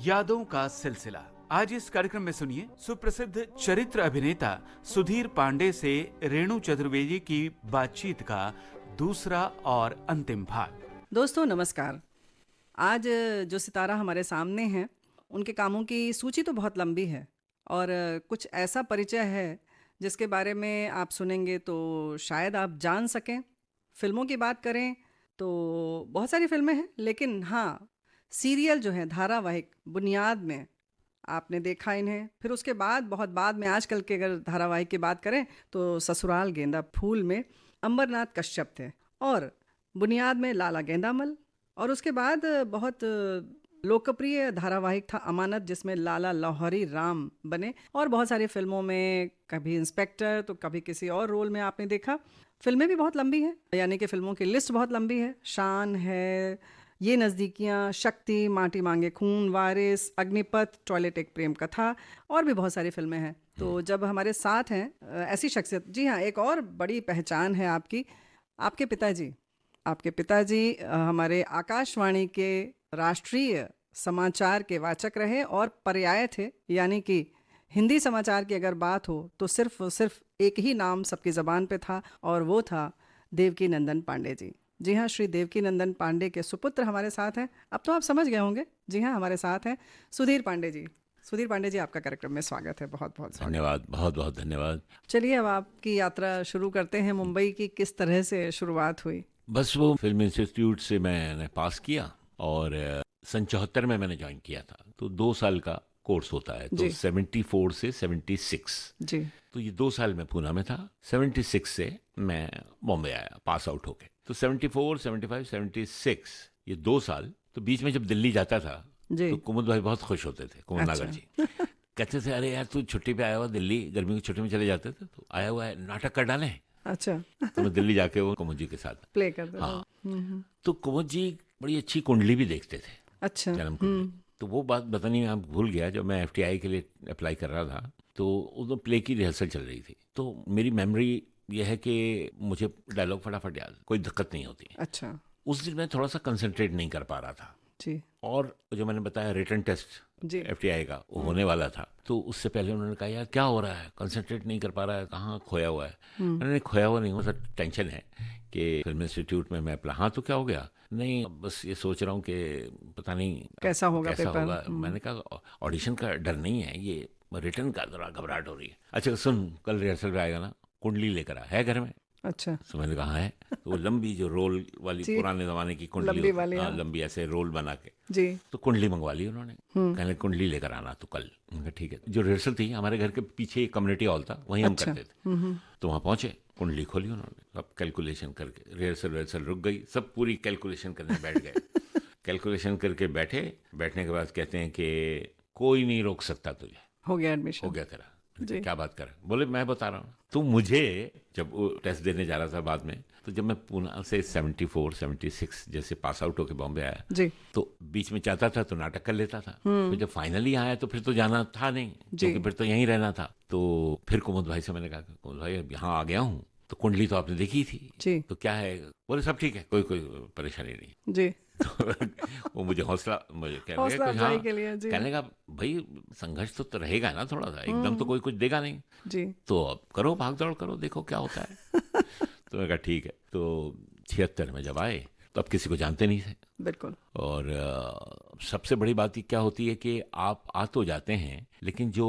यादों का सिलसिला। आज इस कार्यक्रम में सुनिए सुप्रसिद्ध चरित्र अभिनेता सुधीर पांडे से रेणु चतुर्वेदी की बातचीत का दूसरा और अंतिम भाग। दोस्तों नमस्कार। आज जो सितारा हमारे सामने हैं उनके कामों की सूची तो बहुत लंबी है और कुछ ऐसा परिचय है जिसके बारे में आप सुनेंगे तो शायद आप जान सकें। फिल्मों की बात करें तो बहुत सारी फिल्में हैं, लेकिन हाँ, सीरियल जो है धारावाहिक बुनियाद में आपने देखा इन्हें। फिर उसके बाद बहुत बाद में आजकल के अगर धारावाहिक की बात करें तो ससुराल गेंदा फूल में अंबरनाथ कश्यप थे और बुनियाद में लाला गेंदामल। और उसके बाद बहुत लोकप्रिय धारावाहिक था अमानत, जिसमें लाला लाहौरी राम बने और बहुत सारी फिल्मों में कभी इंस्पेक्टर तो कभी किसी और रोल में आपने देखा। फिल्में भी बहुत लंबी हैं, यानी कि फिल्मों की लिस्ट बहुत लंबी है। शान है, ये नज़दीकियाँ, शक्ति, माटी मांगे खून, वारिस, अग्निपथ, टॉयलेट एक प्रेम कथा और भी बहुत सारी फिल्में हैं। तो जब हमारे साथ हैं ऐसी शख्सियत, जी हाँ, एक और बड़ी पहचान है आपकी, आपके पिताजी। आपके पिताजी हमारे आकाशवाणी के राष्ट्रीय समाचार के वाचक रहे और पर्याय थे, यानी कि हिंदी समाचार की अगर बात हो तो सिर्फ एक ही नाम सबकी ज़बान पे था और वो था देवकी नंदन पांडे जी। जी हाँ, श्री देवकी नंदन पांडे के सुपुत्र हमारे साथ हैं। अब तो आप समझ गए होंगे। जी हाँ, हमारे साथ हैं सुधीर पांडे जी। सुधीर पांडे जी, आपका कार्यक्रम में स्वागत है। बहुत बहुत स्वागत। धन्यवाद, बहुत बहुत धन्यवाद। चलिए अब आपकी यात्रा शुरू करते हैं। मुंबई की किस तरह से शुरुआत हुई? बस वो फिल्म इंस्टीट्यूट से मैंने पास किया और सन 74 में मैंने ज्वाइन किया था। तो 2 साल का कोर्स होता है, तो 74 से 76 जी। तो ये 2 साल में पूना में था। 76 से मैं बॉम्बे आया पास आउट होके। तो 74, 75, 76 ये 2 साल। तो बीच में जब दिल्ली जाता था तो कुमुद भाई बहुत खुश होते थे, कुमुद नागर जी। कहते थे अरे यार तू छुट्टी पे आया हुआ दिल्ली, गर्मी की छुट्टी में चले जाते थे, तो आया हुआ है नाटक कर डालें। अच्छा। तो मैं दिल्ली जाके वो कुमुद जी के साथ प्ले करते। हाँ। तो कुमुद जी बड़ी अच्छी कुंडली भी देखते थे। अच्छा। जन्म कुंडली। तो वो बात बतानी मैं भूल गया। जब मैं FTI के लिए अप्लाई कर रहा था तो उस प्ले की रिहर्सल चल रही थी। तो मेरी मेमोरी यह है कि मुझे डायलॉग फटाफट याद, कोई दिक्कत नहीं होती। अच्छा। उस दिन मैं थोड़ा सा कंसंट्रेट नहीं कर पा रहा था जी। और जो मैंने बताया रिटन टेस्ट जी। FTI का वो होने वाला था। तो उससे पहले उन्होंने कहा यार क्या हो रहा है, कंसंट्रेट नहीं कर पा रहा है, कहाँ खोया हुआ है। मैंने खोया हुआ नहीं हूँ, सर टेंशन है कि फिल्म इंस्टीट्यूट में मैं अप्लाई। हाँ तो क्या हो गया? नहीं बस ये सोच रहा हूँ कि पता नहीं कैसा होगा पेपर। मैंने कहा ऑडिशन का डर नहीं है, ये रिटर्न का जरा घबराहट हो रही है। अच्छा सुन, कल रिहर्सल पे आएगा ना, कुंडली लेकर आ, है घर में? अच्छा। तो मैंने कहा है। तो वो लंबी जो रोल वाली पुराने जमाने की कुंडली लंबी वाली, हाँ, लंबी ऐसे रोल बना के जी। तो कुंडली मंगवा ली उन्होंने। कहने कुंडली लेकर आना तो कल। मैंने कहा ठीक है। जो रिहर्सल थी हमारे घर के पीछे एक कम्युनिटी हॉल था, वहीं हम करते थे। तो वहाँ पहुंचे, कुंडली खोली उन्होंने, सब कैलकुलेशन करके रिहर्सल रुक गई, सब पूरी कैलकुलेशन करने बैठ गए। कैलकुलेशन करके बैठने के बाद कहते हैं कि कोई नहीं रोक सकता तुझे, हो गया एडमिशन, हो गया तेरा। क्या बात कर? बोले मैं बता रहा हूँ। तो मुझे जब वो टेस्ट देने जा रहा था बाद में, तो जब मैं पूना से 74, 76 जैसे पास आउट होके बॉम्बे आया जी, तो बीच में चाहता था तो नाटक कर लेता था। तो जब फाइनली आया तो फिर तो जाना था नहीं, क्योंकि फिर तो यहीं रहना था। तो फिर कुमुद भाई से मैंने कहा कुमुद भाई अब यहाँ आ गया हूँ, तो कुंडली तो आपने देखी थी जी, तो क्या है? बोले सब ठीक है, कोई परेशानी नहीं जी। तो वो मुझे हौसला हौसला अफजाई के लिए जी। कहने का भाई संघर्ष तो रहेगा ना थोड़ा सा, एकदम तो कोई कुछ देगा नहीं जी। तो अब करो, भाग दौड़ करो, देखो क्या होता है। तो मैंने कहा ठीक है। तो 76 में जब आए तो अब किसी को जानते नहीं थे। बिल्कुल। और सबसे बड़ी बात क्या होती है कि आप आ तो जाते हैं, लेकिन जो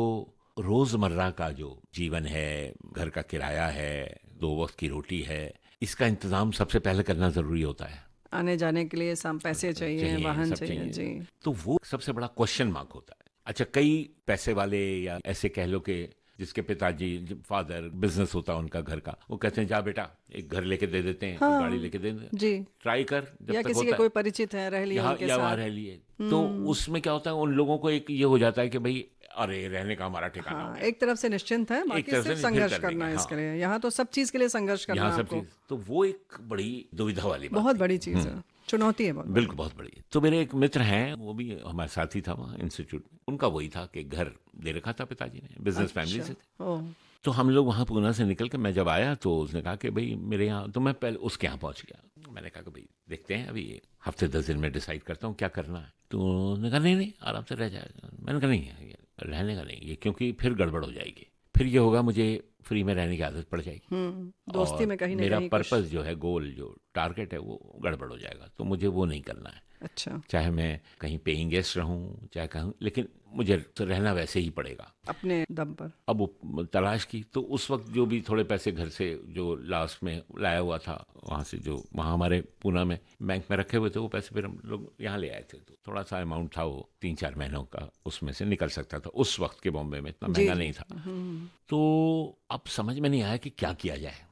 रोजमर्रा का जो जीवन है, घर का किराया है, 2 वक्त की रोटी है, इसका इंतजाम सबसे पहले करना जरूरी होता है। आने जाने के लिए पैसे चाहिए, वाहन चाहिए जी। तो वो सबसे बड़ा क्वेश्चन मार्क होता है। अच्छा, कई पैसे वाले या ऐसे कह लो कि जिसके पिताजी फादर बिजनेस होता है उनका घर का, वो कहते हैं जा बेटा एक घर लेके दे देते हैं, हाँ, गाड़ी लेके दे देते हैं, जी, ट्राई कर जब या तक किसी होता के कोई परिचित है रह लिए उनके या साथ। वहाँ रह लिए। तो उसमें क्या होता है, उन लोगों को एक ये हो जाता है कि भाई अरे रहने का हमारा ठिकाना हो गया। एक तरफ से निश्चिंत है, बाकी सिर्फ संघर्ष करना है इसके लिए। यहाँ तो सब चीज के लिए संघर्ष करना है आपको। तो वो एक बड़ी दुविधा वाली बात, बहुत बड़ी चीज है, चुनौती है बहुत। बिल्कुल बहुत बड़ी। तो मेरे एक मित्र हैं, वो भी हमारे साथी था वहाँ इंस्टीट्यूट में, उनका वही था कि घर दे रखा था पिताजी ने, बिजनेस फैमिली से थे। तो हम लोग वहाँ पूना से निकल के मैं जब आया तो उसने कहा कि भाई मेरे यहाँ, तो मैं पहले उसके यहाँ पहुँच गया। मैंने कहा कि भाई देखते हैं, अभी हफ्ते 10 दिन में डिसाइड करता हूँ क्या करना है। तो उसने कहा नहीं आराम से रह जाएगा। मैंने कहा नहीं ये रहने का नहीं, ये क्योंकि फिर गड़बड़ हो जाएगी, फिर ये होगा मुझे फ्री में रहने की आदत पड़ जाएगी, दोस्ती और में कहीं ना मेरा कहीं पर्पस जो है, गोल जो टारगेट है, वो गड़बड़ हो जाएगा। तो मुझे वो नहीं करना है, अच्छा, चाहे मैं कहीं पेइंग गेस्ट रहूं चाहे कहूँ, लेकिन मुझे तो रहना वैसे ही पड़ेगा अपने दम पर। अब वो तलाश की, तो उस वक्त जो भी थोड़े पैसे घर से जो लास्ट में लाया हुआ था, वहाँ से जो वहाँ हमारे पूना में बैंक में रखे हुए थे, वो पैसे फिर हम लोग यहाँ ले आए थे। तो थोड़ा सा अमाउंट था, वो 3-4 महीनों का, उसमें से निकल सकता था। उस वक्त के बॉम्बे में इतना महंगा नहीं था। तो अब समझ में नहीं आया कि क्या किया जाए।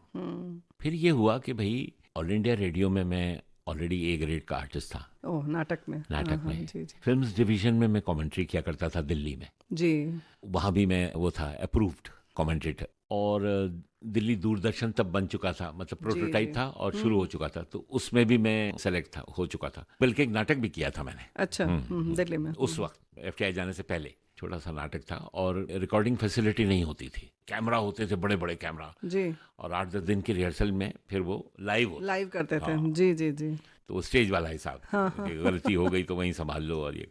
फिर ये हुआ कि भाई ऑल इंडिया रेडियो में मैं ऑलरेडी ए ग्रेड का आर्टिस्ट था। ओह, नाटक में। नाटक हाँ, में जी जी फिल्म्स डिवीजन में मैं कमेंट्री किया करता था दिल्ली में। जी। वहाँ भी मैं वो था अप्रूव्ड कमेंटेटर। और दिल्ली दूरदर्शन तब बन चुका था, मतलब प्रोटोटाइप जी। था और शुरू हो चुका था, तो उसमें भी मैं सेलेक्ट था, हो चुका था। बल्कि एक नाटक भी किया था मैंने अच्छा, दिल्ली में। उस वक्त एफटीआई जाने से पहले। छोटा सा नाटक था और रिकॉर्डिंग फैसिलिटी नहीं होती थी, कैमरा होते थे बड़े बड़े कैमरा, जी, और 8-10 दिन की रिहर्सल में फिर वो लाइव होता। लाइव करते थे। हाँ। जी जी जी। तो वो स्टेज वाला हिसाब, कि गलती हो गई तो वहीं संभाल लो, और ये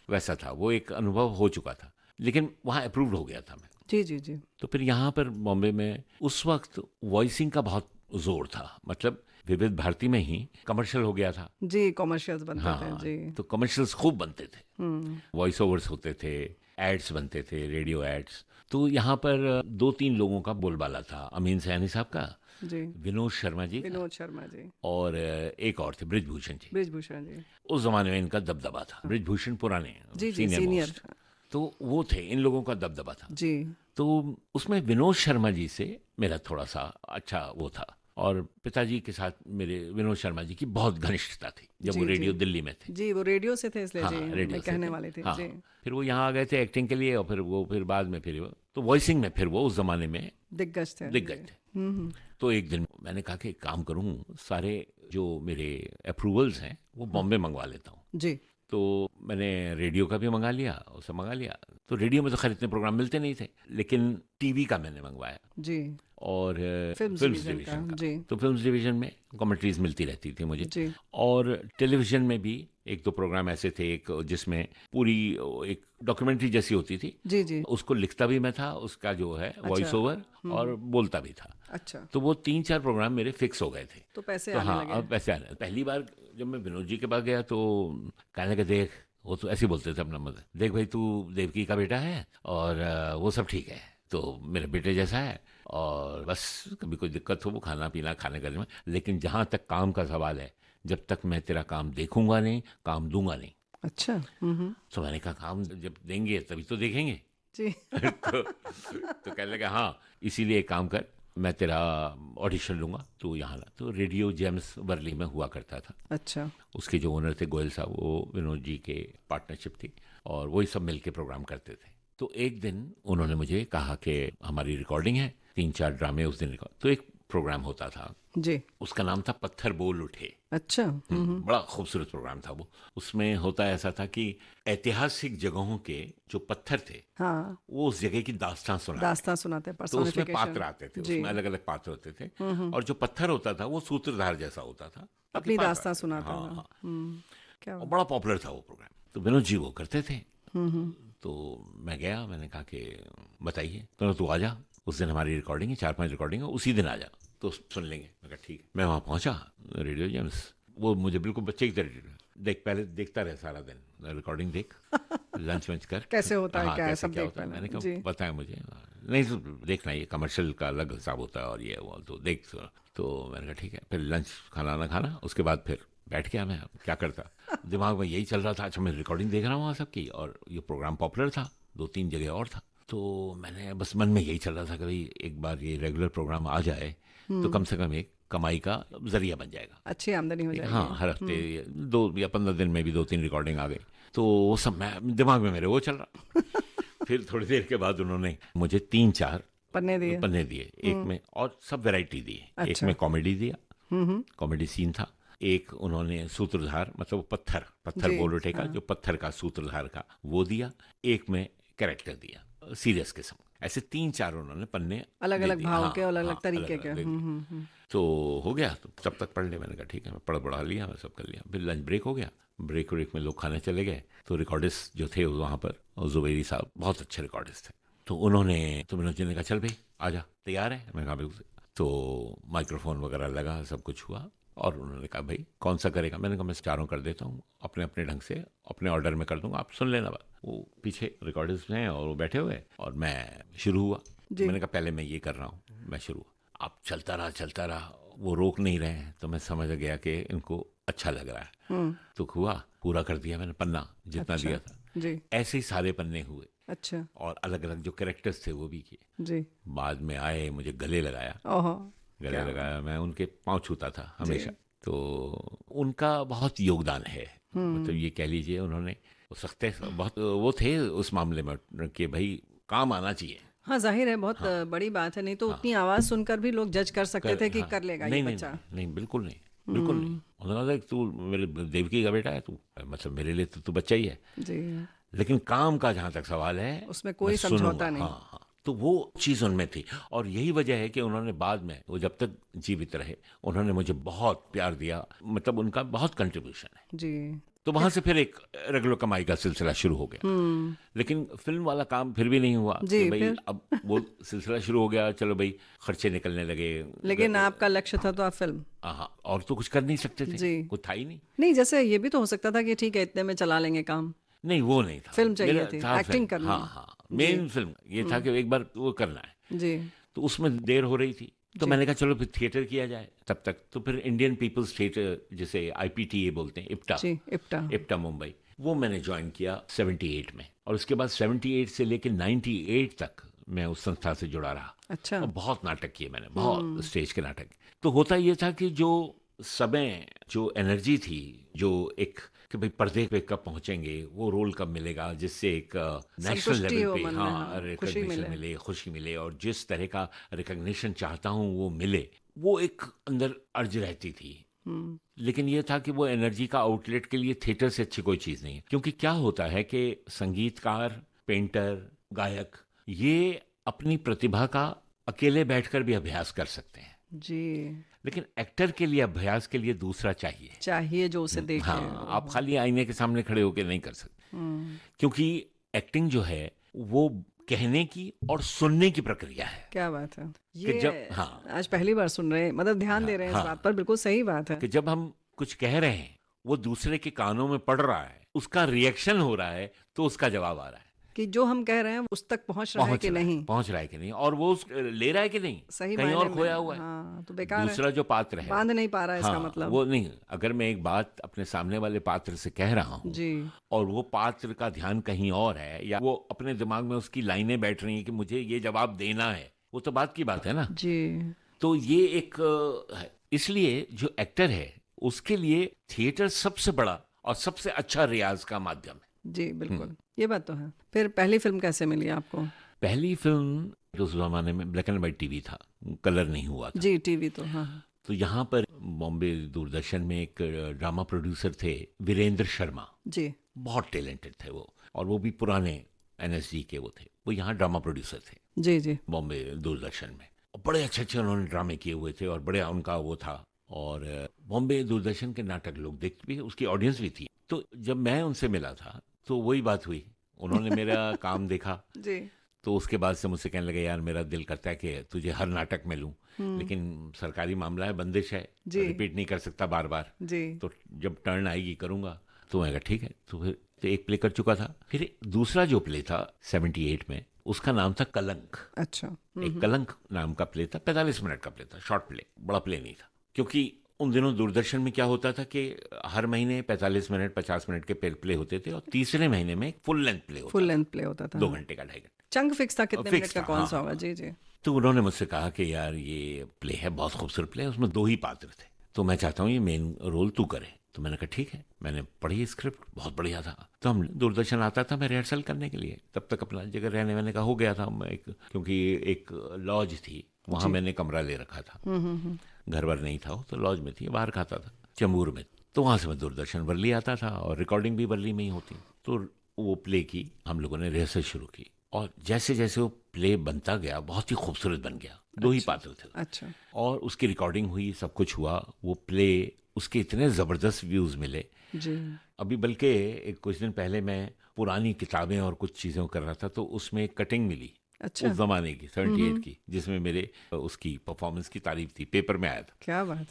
वैसा था। वो एक अनुभव हो चुका था, लेकिन वहाँ अप्रूव्ड हो गया था मैं। जी जी जी। तो फिर यहाँ पर बॉम्बे में उस वक्त वॉइसिंग का बहुत जोर था, मतलब विविध भारती में ही कमर्शियल हो गया था। जी, कॉमर्शियल्स बनते थे। हाँ, जी। तो कमर्शियल्स खूब बनते थे, वॉइस ओवर्स होते थे, एड्स बनते थे, रेडियो एड्स। तो यहाँ पर 2-3 लोगों का बोलबाला था, अमीन सयानी साहब का, जी, विनोद शर्मा जी का, विनोद शर्मा जी, और एक और थे ब्रिजभूषण जी। ब्रिजभूषण जी। उस जमाने में इनका दबदबा था। ब्रिजभूषण पुराने जी जी, senior सीनियर। most। तो वो थे, इन लोगों का दबदबा था। जी तो उसमें विनोद शर्मा जी से मेरा थोड़ा सा अच्छा वो था, और पिताजी के साथ मेरे विनोद शर्मा जी की बहुत घनिष्ठता थी जब जी, वो जी। रेडियो दिल्ली में थे। जी, वो रेडियो से थे इसलिए हाँ, जी रेडियो मैं से कहने थे। वाले थे। हाँ, जी फिर वो यहाँ आ गए थे एक्टिंग के लिए, और फिर बाद में फिर वो तो वॉइसिंग में फिर वो उस जमाने में दिग्गज थे। दिख गए थे। तो एक दिन मैंने कहा कि एक काम करूं, सारे जो मेरे अप्रूवल्स हैं वो बॉम्बे मंगवा लेता हूँ। जी तो मैंने रेडियो का भी मंगा लिया, उसे मंगा लिया। तो रेडियो में तो खैर इतने प्रोग्राम मिलते नहीं थे, लेकिन टीवी का मैंने मंगवाया, जी। और फिल्म्स फिल्म्स डिवीजन डिवीजन का, का। जी। तो फिल्म्स डिवीजन में कमेंट्रीज मिलती रहती थी मुझे। जी और टेलीविजन में भी 1-2 प्रोग्राम ऐसे थे, एक जिसमें पूरी एक डॉक्यूमेंट्री जैसी होती थी, जी जी। उसको लिखता भी मैं था, उसका जो है वॉइस ओवर, और बोलता भी था। अच्छा, तो वो 3-4 प्रोग्राम मेरे फिक्स हो गए थे। तो पैसे तो आने हाँ, लगे। अब पैसे आने। पहली बार जब मैं विनोद जी के पास गया तो कहने लगे, देख, वो तो ऐसे ही बोलते थे अपना मत, देख भाई तू देवकी का बेटा है, और वो सब ठीक है, तो मेरे बेटे जैसा है, और बस कभी कोई दिक्कत हो वो खाना पीना खाने करने में, लेकिन जहाँ तक काम का सवाल है, जब तक मैं तेरा काम देखूंगा नहीं, काम दूंगा नहीं। अच्छा। तो मैंने कहा काम जब देंगे तभी तो देखेंगे। जी तो कहने लगा हाँ, इसीलिए एक काम कर, मैं तेरा ऑडिशन लूंगा, तो यहाँ ला। तो रेडियो जेम्स वर्ली में हुआ करता था। अच्छा। उसके जो ओनर थे गोयल साहब, वो विनोद जी के पार्टनरशिप थी, और वही सब मिलके प्रोग्राम करते थे। तो एक दिन उन्होंने मुझे कहा कि हमारी रिकॉर्डिंग है, 3-4 ड्रामे उस दिन रिकॉर्ड। तो एक प्रोग्राम होता था, जी। उसका नाम था पत्थर बोल उठे। अच्छा। बड़ा खूबसूरत प्रोग्राम था वो। उसमें होता ऐसा था कि ऐतिहासिक जगहों के जो पत्थर थे, हाँ, वो उस जगह की दास्तां सुनाते। दास्तां सुनाते, तो उसमें personification। पात्र आते थे, जी। उसमें अलग अलग पात्र होते थे, और जो पत्थर होता था वो सूत्रधार जैसा होता था, अपनी पात्र दास्तां आते थे। सुनाता हाँ, था। हाँ। क्या और बड़ा पॉपुलर था वो प्रोग्राम। तो विनोद जी वो करते थे। तो मैं गया, मैंने कहा कि बताइए। तो आ जा, उस दिन हमारी रिकॉर्डिंग है, 4-5 रिकॉर्डिंग है, उसी दिन आ जा तो सुन लेंगे। मैं कहा ठीक है। मैं वहाँ पहुँचा, रेडियो जेम्स, वो मुझे बिल्कुल बच्चे की तरह देख, पहले देखता रहे सारा दिन, रिकॉर्डिंग देख, लंच वंच कर, कैसे होता है, हाँ, क्या है, कैसे सब क्या देख होता है। पाना। मैंने जी। कहा बताया मुझे, नहीं तो देखना, ये कमर्शियल का अलग हिसाब होता है, और ये वो तो देख। तो मैंने कहा ठीक है। फिर लंच खाना ना खाना, उसके बाद फिर बैठ गया। मैं क्या करता, दिमाग में यही चल रहा था, अच्छा मैं रिकॉर्डिंग देख रहा हूँ वहाँ सबकी, और ये प्रोग्राम पॉपुलर था, 2-3 जगह और था। तो मैंने बस मन में यही चल रहा था कि भाई एक बार ये रेगुलर प्रोग्राम आ जाए तो कम से कम एक कमाई का जरिया बन जाएगा। अच्छी आमदनी हो जाएगी। हाँ, हर हफ्ते 2 या 15 दिन में भी 2-3 रिकॉर्डिंग आ गई। तो वो सब मैं दिमाग में मेरे वो चल रहा। फिर थोड़ी देर के बाद उन्होंने मुझे 3-4 पन्ने दिए। पन्ने दिए, एक में, और सब वैरायटी दी। एक अच्छा। में कॉमेडी दिया, कॉमेडी सीन था। एक उन्होंने सूत्रधार, मतलब पत्थर जी, बोल उठे का, जो पत्थर का सूत्रधार का वो दिया। एक में कैरेक्टर दिया, सीरियस किस्म। ऐसे 3-4 उन्होंने पन्ने अलग दे अलग दिए। भाव हाँ, के और अलग अलग हाँ, तरीके अलग-अलग के। दे दिए। तो हो गया, तो तब तक पढ़ ले। मैंने कहा ठीक है, मैं पढ़ा लिया, मैं सब कर लिया। फिर लंच ब्रेक हो गया, ब्रेक में लोग खाने चले गए, तो रिकॉर्डिस्ट जो थे वहाँ पर, और जुबैरी साहब बहुत अच्छे रिकॉर्डिस्ट थे, तो मनोज जी ने कहा चल भाई आजा, तैयार है? मैं कहा बिल्कुल। तो माइक्रोफोन वगैरह लगा, सब कुछ हुआ, और उन्होंने कहा भाई कौन सा करेगा? मैंने कहा मैं चारों कर देता हूँ, अपने अपने ढंग से, अपने ऑर्डर में कर दूंगा, आप सुन लेना बात। वो पीछे रिकॉर्डिस्ट हैं और वो बैठे हुए, और मैं शुरू हुआ। जी। मैंने कहा पहले मैं ये कर रहा हूँ, मैं शुरू। अब चलता रहा, वो रोक नहीं रहे हैं, तो मैं समझ गया कि इनको अच्छा लग रहा है। तो हुआ, पूरा कर दिया मैंने पन्ना जितना अच्छा। दिया था। जी। ऐसे ही सारे पन्ने हुए, अच्छा। और अलग अलग जो कैरेक्टर्स थे वो भी किए। जी। बाद में आए, मुझे गले लगाया, ओहो। गले लगाया, मैं उनके पाँव छूता था हमेशा। तो उनका बहुत योगदान है, मतलब ये कह लीजिए, उन्होंने हो सकते बहुत वो थे उस मामले में कि भाई काम आना चाहिए। हाँ, जाहिर है बहुत बड़ी बात है, नहीं तो उतनी आवाज सुनकर भी लोग जज कर सकते थे कि हाँ, कर लेगा नहीं ये नहीं बच्चा। नहीं, बिल्कुल नहीं, बिल्कुल नहीं। उन्होंने कहा तू मेरे देवकी का बेटा है, तू मतलब मेरे लिए तो तू बच्चा ही है, जी। लेकिन काम का जहाँ तक सवाल है उसमें कोई मैं समझौता सुनूंगा। नहीं। हाँ हाँ, तो वो चीज़ उनमें थी, और यही वजह है कि उन्होंने बाद में, वो जब तक जीवित रहे, उन्होंने मुझे बहुत प्यार दिया, मतलब उनका बहुत कंट्रीब्यूशन है। जी। तो वहां से फिर एक रेगुलर कमाई का सिलसिला शुरू हो गया। लेकिन फिल्म वाला काम फिर भी नहीं हुआ जी, कि भाई फिर? अब वो सिलसिला शुरू हो गया, चलो भाई खर्चे निकलने लगे। लेकिन आपका लक्ष्य था तो आप फिल्म। हाँ, और तो कुछ कर नहीं सकते थे, जी। कुछ था ही नहीं। नहीं, जैसे ये भी तो हो सकता था कि ठीक है इतने में चला लेंगे काम। नहीं, वो नहीं था, फिल्म चाहिए मेरा थी, था एक्टिंग फिल्म। करनी हाँ है। हाँ, मेन फिल्म ये था कि एक बार वो करना है। जी। तो उसमें देर हो रही थी, तो मैंने कहा चलो फिर थिएटर किया जाए। तब तक तो फिर इंडियन पीपल्स थिएटर, जिसे IPTA बोलते हैं, इप्टा, जी। इप्टा मुंबई, वो मैंने ज्वाइन किया 78 में, और उसके बाद 78 से लेकर 98 तक मैं उस संस्था से जुड़ा रहा। अच्छा। और बहुत नाटक किए मैंने, बहुत स्टेज के नाटक। तो होता ये था कि जो समय, जो एनर्जी थी, जो एक कि भाई पर्दे पे कब पहुंचेंगे, वो रोल कब मिलेगा, जिससे एक नेशनल संतुष्टि लेवल हो पे मन में, हाँ हाँ, खुशी रिकॉग्निशन मिले। मिले, खुशी मिले, और जिस तरह का रिकॉग्निशन चाहता हूँ वो मिले, वो एक अंदर अर्ज रहती थी। लेकिन ये था कि वो एनर्जी का आउटलेट के लिए थिएटर से अच्छी कोई चीज़ नहीं है, क्योंकि क्या होता है कि संगीतकार, पेंटर, गायक, ये अपनी प्रतिभा का अकेले बैठकर भी अभ्यास कर सकते हैं, जी। लेकिन एक्टर के लिए अभ्यास के लिए दूसरा चाहिए। चाहिए जो उसे देखे। हाँ, आप खाली आईने के सामने खड़े होकर नहीं कर सकते, क्योंकि एक्टिंग जो है वो कहने की और सुनने की प्रक्रिया है। क्या बात है कि ये। जब हाँ, आज पहली बार सुन रहे हैं, मतलब ध्यान दे रहे हैं इस बात पर, बिल्कुल सही बात है। कि जब हम कुछ कह रहे हैं, वो दूसरे के कानों में पड़ रहा है, उसका रिएक्शन हो रहा है, तो उसका जवाब आ रहा है, कि जो हम कह रहे हैं उस तक पहुंच रहा है कि नहीं, पहुंच रहा है कि नहीं, और वो ले रहा है कि नहीं, सही कहीं मायने और में। खोया हुआ है। हाँ, तो बेकार है, दूसरा जो पात्र है बांध नहीं पा रहा है इसका हाँ, मतलब। वो नहीं। अगर मैं एक बात अपने सामने वाले पात्र से कह रहा हूँ, जी। और वो पात्र का ध्यान कहीं और है, या वो अपने दिमाग में उसकी लाइनें बैठ रही हैं कि मुझे ये जवाब देना है, वो तो बात की बात है ना। जी। तो ये एक है। इसलिए जो एक्टर है उसके लिए थिएटर सबसे बड़ा और सबसे अच्छा रियाज का माध्यम है। जी बिल्कुल, ये बात तो है। फिर पहली फिल्म कैसे मिली आपको? पहली फिल्म उस जमाने में ब्लैक एंड व्हाइट टीवी था, कलर नहीं हुआ था। जी, टीवी तो हाँ। तो यहाँ पर बॉम्बे दूरदर्शन में एक ड्रामा प्रोड्यूसर थे, वीरेंद्र शर्मा। जी। बहुत टैलेंटेड थे वो, और वो भी पुराने NSD के वो थे। वो यहाँ ड्रामा प्रोड्यूसर थे जी। जी। बॉम्बे दूरदर्शन में, और बड़े अच्छे अच्छे उन्होंने ड्रामे किए हुए थे, और बड़े उनका वो था। और बॉम्बे दूरदर्शन के नाटक लोग देखते भी, उसकी ऑडियंस भी थी। तो जब मैं उनसे मिला था तो वही बात हुई, उन्होंने मेरा काम देखा, जी। तो उसके बाद से मुझसे कहने लगे यार मेरा दिल करता है कि तुझे हर नाटक में लूं, लेकिन सरकारी मामला है, बंदिश है, रिपीट नहीं कर सकता बार बार, जी। तो जब टर्न आएगी करूंगा। तो मैं कहा ठीक है। तो फिर तो एक प्ले कर चुका था, फिर दूसरा जो प्ले था 78 में, उसका नाम था कलंक। अच्छा। एक कलंक नाम का प्ले था, 45 मिनट का प्ले था, शॉर्ट प्ले, बड़ा प्ले नहीं था। क्योंकि उन दिनों दूरदर्शन में क्या होता था कि हर महीने 45 मिनट 50 मिनट के प्ले होते थे, और तीसरे महीने में फुल लेंथ प्ले होता फुल लेंथ प्ले होता था। 2 घंटे का, 2.5 घंटे। चंक फिक्स था कितने मिनट का, कौन हाँ, सा होगा? जी जी। तो उन्होंने मुझसे कहा कि यार ये प्ले है, बहुत खूबसूरत प्ले है, उसमें 2 ही पात्र थे, तो मैं चाहता हूँ ये मेन रोल तू करे। तो मैंने कहा ठीक है। मैंने पढ़ी स्क्रिप्ट, बहुत बढ़िया था। तो हम दूरदर्शन आता था मैं रिहर्सल करने के लिए, तब तक अपना जगह रहने वहने का हो गया था। मैं क्योंकि एक लॉज थी वहाँ, मैंने कमरा ले रखा था, घर वर नहीं था, तो लॉज में थी, बाहर खाता था चेंबूर में। तो वहाँ से मैं दूरदर्शन वर्ली आता था, और रिकॉर्डिंग भी वर्ली में ही होती। तो वो प्ले की हम लोगों ने रिहर्सल शुरू की, और जैसे जैसे वो प्ले बनता गया बहुत ही खूबसूरत बन गया। दो ही पात्र थे अच्छा। और उसकी रिकॉर्डिंग हुई, सब कुछ हुआ। वो प्ले, उसके इतने ज़बरदस्त व्यूज़ मिले। जी। अभी बल्कि एक कुछ दिन पहले मैं पुरानी किताबें और कुछ चीज़ें कर रहा था, तो उसमें एक कटिंग मिली अच्छा। उस ज़माने की 78 की, जिसमें मेरे उसकी परफॉर्मेंस की तारीफ थी, पेपर में आया था। क्या बात।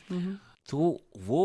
तो वो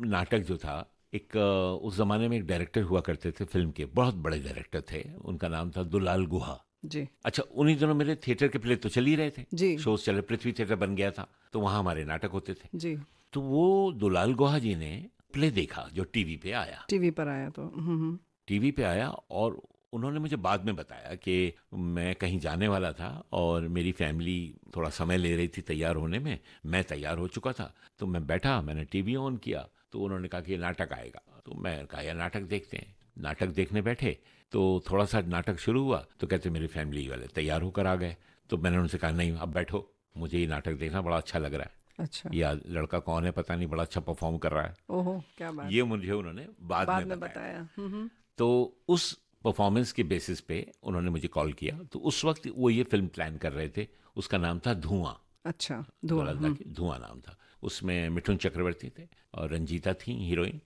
नाटक जो था, एक उस ज़माने में एक डायरेक्टर हुआ करते थे फिल्म के, बहुत बड़े डायरेक्टर थे, उनका नाम था दुलाल गुहा। जी। अच्छा, उन्हीं दिनों मेरे थिएटर के प्ले तो चल ही रहे थे, जी। शोज चले, पृथ्वी थिएटर बन गया था, तो वहाँ हमारे नाटक होते थे। जी। तो वो दुलाल गुहा जी ने प्ले देखा जो टीवी पे आया। टीवी पर आया तो टीवी पे आया और उन्होंने मुझे बाद में बताया कि मैं कहीं जाने वाला था और मेरी फैमिली थोड़ा समय ले रही थी तैयार होने में। मैं तैयार हो चुका था, तो मैं बैठा, मैंने टीवी ऑन किया, तो उन्होंने कहा कि ये नाटक आएगा। तो मैं कहा यार नाटक देखते हैं। नाटक देखने बैठे तो थोड़ा सा नाटक शुरू हुआ तो कहते मेरी फैमिली वाले तैयार होकर आ गए। तो मैंने उनसे कहा नहीं, अब बैठो, मुझे ये नाटक देखना बड़ा अच्छा लग रहा है। अच्छा। या लड़का कौन है पता नहीं, बड़ा अच्छा परफॉर्म कर रहा है। ओहो, क्या बात। ये मुझे उन्होंने बाद में बताया। तो उस परफॉर्मेंस के बेसिस पे उन्होंने मुझे कॉल किया। तो उस वक्त वो ये फिल्म प्लान कर रहे थे, उसका नाम था धुआं। अच्छा, धुआं नाम था। उसमें मिठुन चक्रवर्ती थे और रंजीता थी हीरोइन,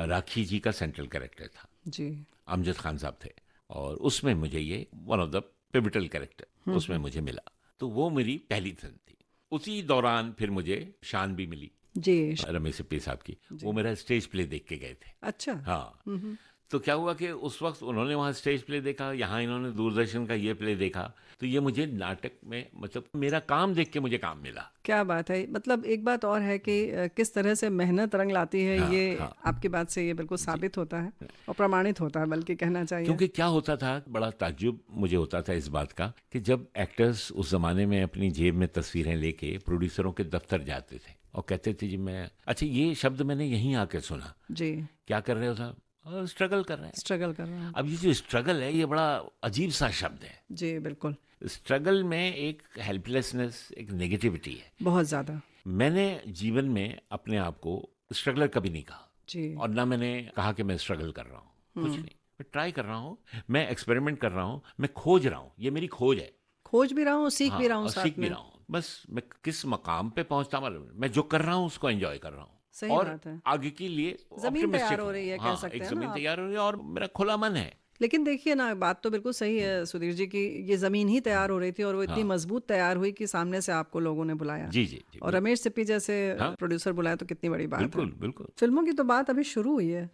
राखी जी का सेंट्रल कैरेक्टर था जी। अमजद खान साहब थे, और उसमें मुझे ये one of the pivotal character उसमें मुझे मिला। तो वो मेरी पहली फिल्म थी। उसी दौरान फिर मुझे शान भी मिली जी। रमेश सिप्पी साहब की। वो मेरा स्टेज प्ले देख के गए थे। अच्छा। हाँ। तो क्या हुआ कि उस वक्त उन्होंने वहाँ स्टेज प्ले देखा, यहाँ इन्होंने दूरदर्शन का ये प्ले देखा, तो ये मुझे नाटक में, मतलब मेरा काम देख के मुझे काम मिला। क्या बात है। मतलब एक बात और है कि किस तरह से मेहनत रंग लाती है। हाँ, ये हाँ। आपकी बात से ये बिल्कुल साबित होता है और प्रमाणित होता है, बल्कि कहना चाहिए। क्योंकि क्या होता था, बड़ा ताज्जुब मुझे होता था इस बात का कि जब एक्टर्स उस जमाने में अपनी जेब में तस्वीरें लेके प्रोड्यूसरों के दफ्तर जाते थे और कहते थे जी मैं, अच्छा ये शब्द मैंने यहीं आके सुना, जी। क्या कर रहे हो साहब? स्ट्रगल कर रहे हैं। स्ट्रगल कर रहा हूँ। अब ये जो स्ट्रगल है, ये बड़ा अजीब सा शब्द है। जी बिल्कुल। स्ट्रगल में एक हेल्पलेसनेस, एक नेगेटिविटी है। बहुत ज़्यादा। मैंने जीवन में अपने आप को स्ट्रगलर कभी नहीं कहा, जी। और ना मैंने कहा कि मैं स्ट्रगल कर रहा हूँ, कुछ नहीं। मैं ट्राई कर रहा हूँ, मैं एक्सपेरिमेंट कर रहा हूँ, मैं खोज रहा हूँ, ये मेरी खोज है। खोज भी रहा हूँ, सीख भी रहा हूँ और साथ सीख भी में। रहा हूँ। बस मैं किस मकाम पे पहुंचता हूँ, मैं जो कर रहा हूँ उसको एंजॉय कर रहा हूँ। सही और बात है। आगे के लिए जमीन optimistic तैयार हो हूँ। रही है, कह हाँ, सकते एक हैं जमीन ना तैयार हो रही है और मेरा खुला मन है। लेकिन देखिए ना, बात तो बिल्कुल सही है सुधीर जी की। ये ज़मीन ही तैयार हो रही थी और वो इतनी मजबूत तैयार हुई कि सामने से आपको लोगों ने बुलाया। जी जी जी, और रमेश सिप्पी जैसे प्रोड्यूसर बुलाया, तो कितनी बड़ी बात है। बिल्कुल बिल्कुल। फिल्मों की तो बात अभी शुरू हुई है।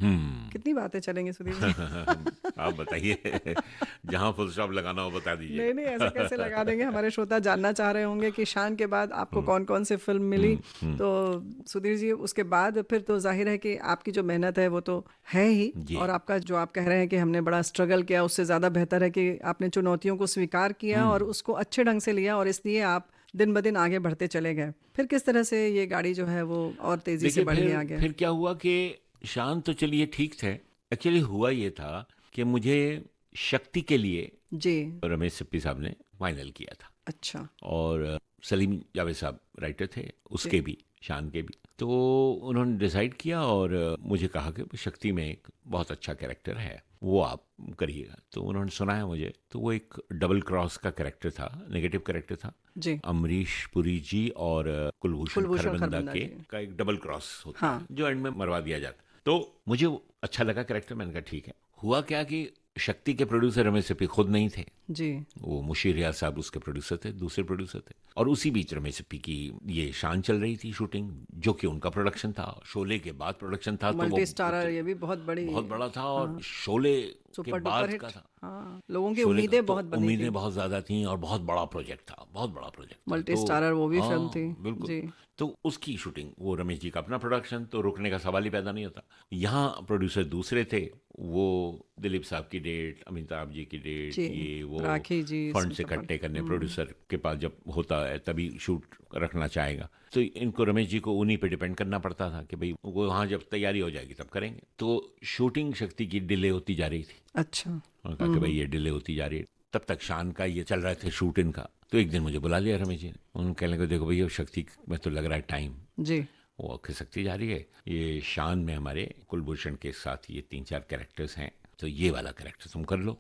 कितनी बातें चलेंगी सुधीर जी। आप बताइए, जहाँ फुल स्टॉप लगाना हो बता दीजिए। नहीं नहीं, ऐसे कैसे लगा देंगे। हमारे श्रोता जानना चाह रहे होंगे कि शान के बाद आपको कौन कौन सी फिल्म मिली। तो सुधीर जी, उसके बाद फिर तो जाहिर है कि आपकी जो मेहनत है वो तो है ही, और आपका जो आप कह रहे हैं कि हमने बड़ा स्ट्रगल किया, उससे ज़्यादा बेहतर है कि आपने चुनौतियों को स्वीकार किया और उसको अच्छे ढंग से लिया, और इसलिए आप दिन ब दिन आगे बढ़ते चले गए। फिर किस तरह से ये गाड़ी जो है वो और तेजी से बढ़ी आगे? फिर क्या हुआ कि शान तो चलिए ठीक थे। एक्चुअली हुआ ये था कि मुझे शक्ति के लिए जी रमेश सिप्पी साहब ने फाइनल किया था। अच्छा। और सलीम जावेद साहब राइटर थे उसके भी, शान के भी। तो उन्होंने डिसाइड किया और मुझे कहा कि शक्ति में एक बहुत अच्छा कैरेक्टर है, वो आप करिएगा। तो उन्होंने सुनाया मुझे, तो वो एक डबल क्रॉस का कैरेक्टर था, नेगेटिव कैरेक्टर था जी। अमरीश पुरी जी और कुलभूषण खरबंदा के का एक डबल क्रॉस होता है, जो एंड में मरवा दिया जाता। तो मुझे वो अच्छा लगा कैरेक्टर, मैंने कहा ठीक है। हुआ क्या कि शक्ति के प्रोड्यूसर रमेश सिप्पी खुद नहीं थे जी। वो मुशीर रियाज साहब उसके प्रोड्यूसर थे, दूसरे प्रोड्यूसर थे। और उसी बीच रमेश सिप्पी की ये शान चल रही थी शूटिंग, जो कि उनका प्रोडक्शन था, शोले के बाद प्रोडक्शन था। मल्टी स्टारर, ये भी बहुत बड़ा था, और शोले के बाद का था। हाँ, लोगों की उम्मीदें बहुत बनी थी। उम्मीदें बहुत ज्यादा थी और बहुत बड़ा प्रोजेक्ट था, बहुत बड़ा प्रोजेक्ट। मल्टी स्टारर वो भी फिल्म थी। बिल्कुल। तो उसकी शूटिंग, वो रमेश जी का अपना प्रोडक्शन, तो रुकने का सवाल ही पैदा नहीं होता। यहाँ प्रोड्यूसर दूसरे थे, वो दिलीप साहब की डेट, अमिताभ जी की डेट, ये वो राखी जी, फंड से इकट्ठे करने प्रोड्यूसर के पास जब होता है तभी शूट रखना चाहेगा। तो इनको रमेश जी को उन्हीं पे डिपेंड करना पड़ता था कि भाई वो वहाँ जब तैयारी हो जाएगी तब करेंगे। तो शूटिंग शक्ति की डिले होती जा रही थी। अच्छा। उन्होंने कहा कि भाई ये डिले होती जा रही है। तब तक शान का ये चल रहा था शूट इनका। तो एक दिन मुझे बुला लिया रमेश जी ने, उन्होंने कहने को देखो भैया शक्ति में तो लग रहा है टाइम जी, वो खिसकती जा रही है। ये शान में हमारे कुलभूषण के साथ ये 3-4 कैरेक्टर्स हैं, तो ये वाला कैरेक्टर तुम कर लो।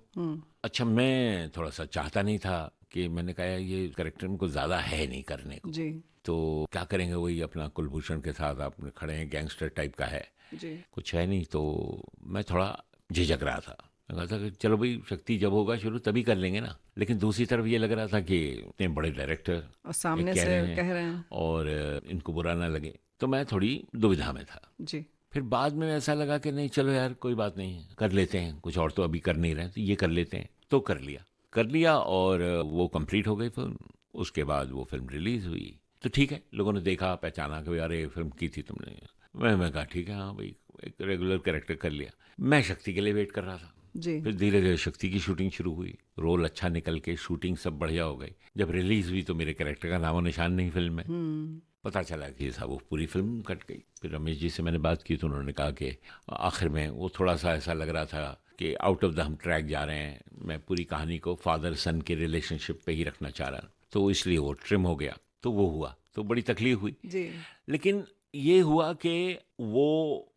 अच्छा, मैं थोड़ा सा चाहता नहीं था कि मैंने कहा ये कैरेक्टर हमको ज़्यादा है नहीं करने को, जी तो क्या करेंगे, वही अपना कुलभूषण के साथ आप खड़े हैं, गैंगस्टर टाइप का है, जी कुछ है नहीं। तो मैं थोड़ा झिझक रहा था, मैं कहा था कि चलो भाई शक्ति जब होगा शुरू तभी कर लेंगे ना। लेकिन दूसरी तरफ ये लग रहा था कि इतने बड़े डायरेक्टर और सामने कह से रहे हैं कह रहे हैं। और इनको बुरा ना लगे, तो मैं थोड़ी दुविधा में था। जी फिर बाद में ऐसा लगा कि नहीं चलो यार कोई बात नहीं, कर लेते हैं, कुछ और तो अभी कर नहीं रहे, तो ये कर लेते हैं। तो कर लिया और वो कंप्लीट हो गई फिल्म। उसके बाद वो फिल्म रिलीज हुई, तो ठीक है, लोगों ने देखा, पहचाना कि अरे फिल्म की थी तुमने। मैं कहा ठीक है, हाँ भाई, एक रेगुलर कैरेक्टर कर लिया। मैं शक्ति के लिए वेट कर रहा था। जी फिर धीरे धीरे शक्ति की शूटिंग शुरू हुई, रोल अच्छा निकल के शूटिंग सब बढ़िया हो गई। जब रिलीज हुई तो मेरे कैरेक्टर का नामो निशान नहीं फिल्म में। पता चला कि साहब वो पूरी फिल्म कट गई। फिर रमेश जी से मैंने बात की तो उन्होंने कहा कि आखिर में वो थोड़ा सा ऐसा लग रहा था कि आउट ऑफ द हम ट्रैक जा रहे हैं, मैं पूरी कहानी को फादर सन के रिलेशनशिप पे ही रखना चाह रहा, तो इसलिए वो ट्रिम हो गया। तो वो हुआ, तो बड़ी तकलीफ हुई। जी लेकिन ये हुआ कि वो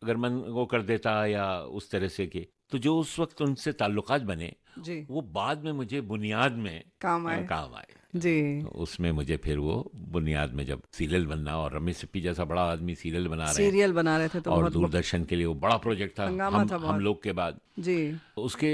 अगर मन वो कर देता या उस तरह से कि, तो जो उस वक्त उनसे ताल्लुकात बने जी वो बाद में मुझे बुनियाद में काम आए। काम आए। जी तो उसमें मुझे फिर वो बुनियाद में जब सीरियल बनना, और रमेश सिप्पी जैसा बड़ा आदमी सीरियल बना रहे हैं, सीरियल बना रहे थे तो और बहुत दूरदर्शन के लिए वो बड़ा प्रोजेक्ट था, हंगामा था हम बहुत। लोग के बाद। जी उसके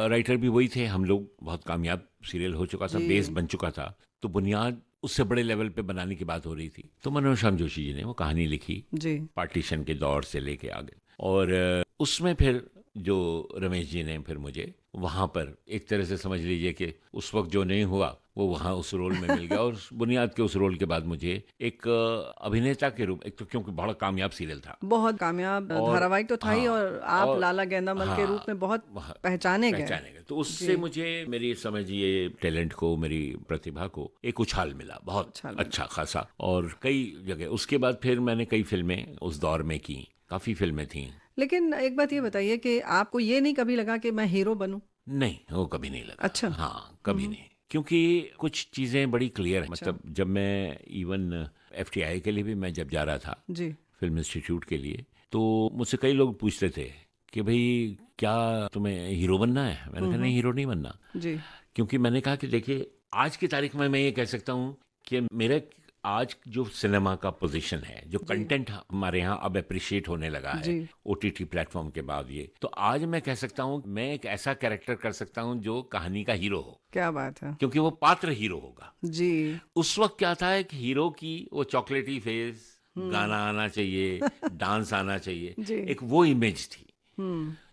राइटर भी वही थे, हम लोग बहुत कामयाब सीरियल हो चुका था, जी। बेस बन चुका था, तो बुनियाद उससे बड़े लेवल पे बनाने की बात हो रही थी। तो मनोज श्याम जोशी जी ने वो कहानी लिखी जी पार्टीशन के दौर से लेके आगे, और उसमें फिर जो रमेश जी ने फिर मुझे वहाँ पर एक तरह से समझ लीजिए कि उस वक्त जो नहीं हुआ वो वहाँ उस रोल में मिल गया। और उस बुनियाद के उस रोल के बाद मुझे एक अभिनेता के रूप, एक तो क्योंकि बड़ा कामयाब सीरियल था, बहुत कामयाब और धारावाहिक तो था ही, हाँ, और आप और लाला गेंदामल के हाँ, रूप में बहुत वहाँ पहचाने गए। गए। तो उससे मुझे मेरी समझिए टैलेंट को, मेरी प्रतिभा को एक उछाल मिला, बहुत उछाल मिला। अच्छा खासा। और कई जगह उसके बाद फिर मैंने कई फिल्में उस दौर में की, काफ़ी फिल्में थी। लेकिन एक बात ये बताइए कि आपको ये नहीं कभी लगा कि मैं हीरो बनूं? नहीं, वो कभी नहीं लगा। अच्छा। हाँ, कभी नहीं, क्योंकि कुछ चीज़ें बड़ी क्लियर हैं। मतलब जब मैं इवन FTI के लिए भी मैं जब जा रहा था, जी फिल्म इंस्टीट्यूट के लिए, तो मुझसे कई लोग पूछते थे कि भाई क्या तुम्हें हीरो बनना है? मैंने कहा नहीं, हीरो नहीं बनना। जी क्योंकि मैंने कहा कि देखिए आज की तारीख में मैं ये कह सकता हूँ कि मेरे आज जो सिनेमा का पोजीशन है, जो कंटेंट हमारे यहाँ अब अप्रिशिएट होने लगा है जी। OTT प्लेटफॉर्म के बाद, ये तो आज मैं कह सकता हूँ मैं एक ऐसा कैरेक्टर कर सकता हूँ जो कहानी का हीरो हो, क्या बात है। क्योंकि वो पात्र हीरो होगा। जी उस वक्त क्या था कि हीरो की वो चॉकलेटी फेस, गाना आना चाहिए, डांस आना चाहिए, जी। एक वो इमेज थी।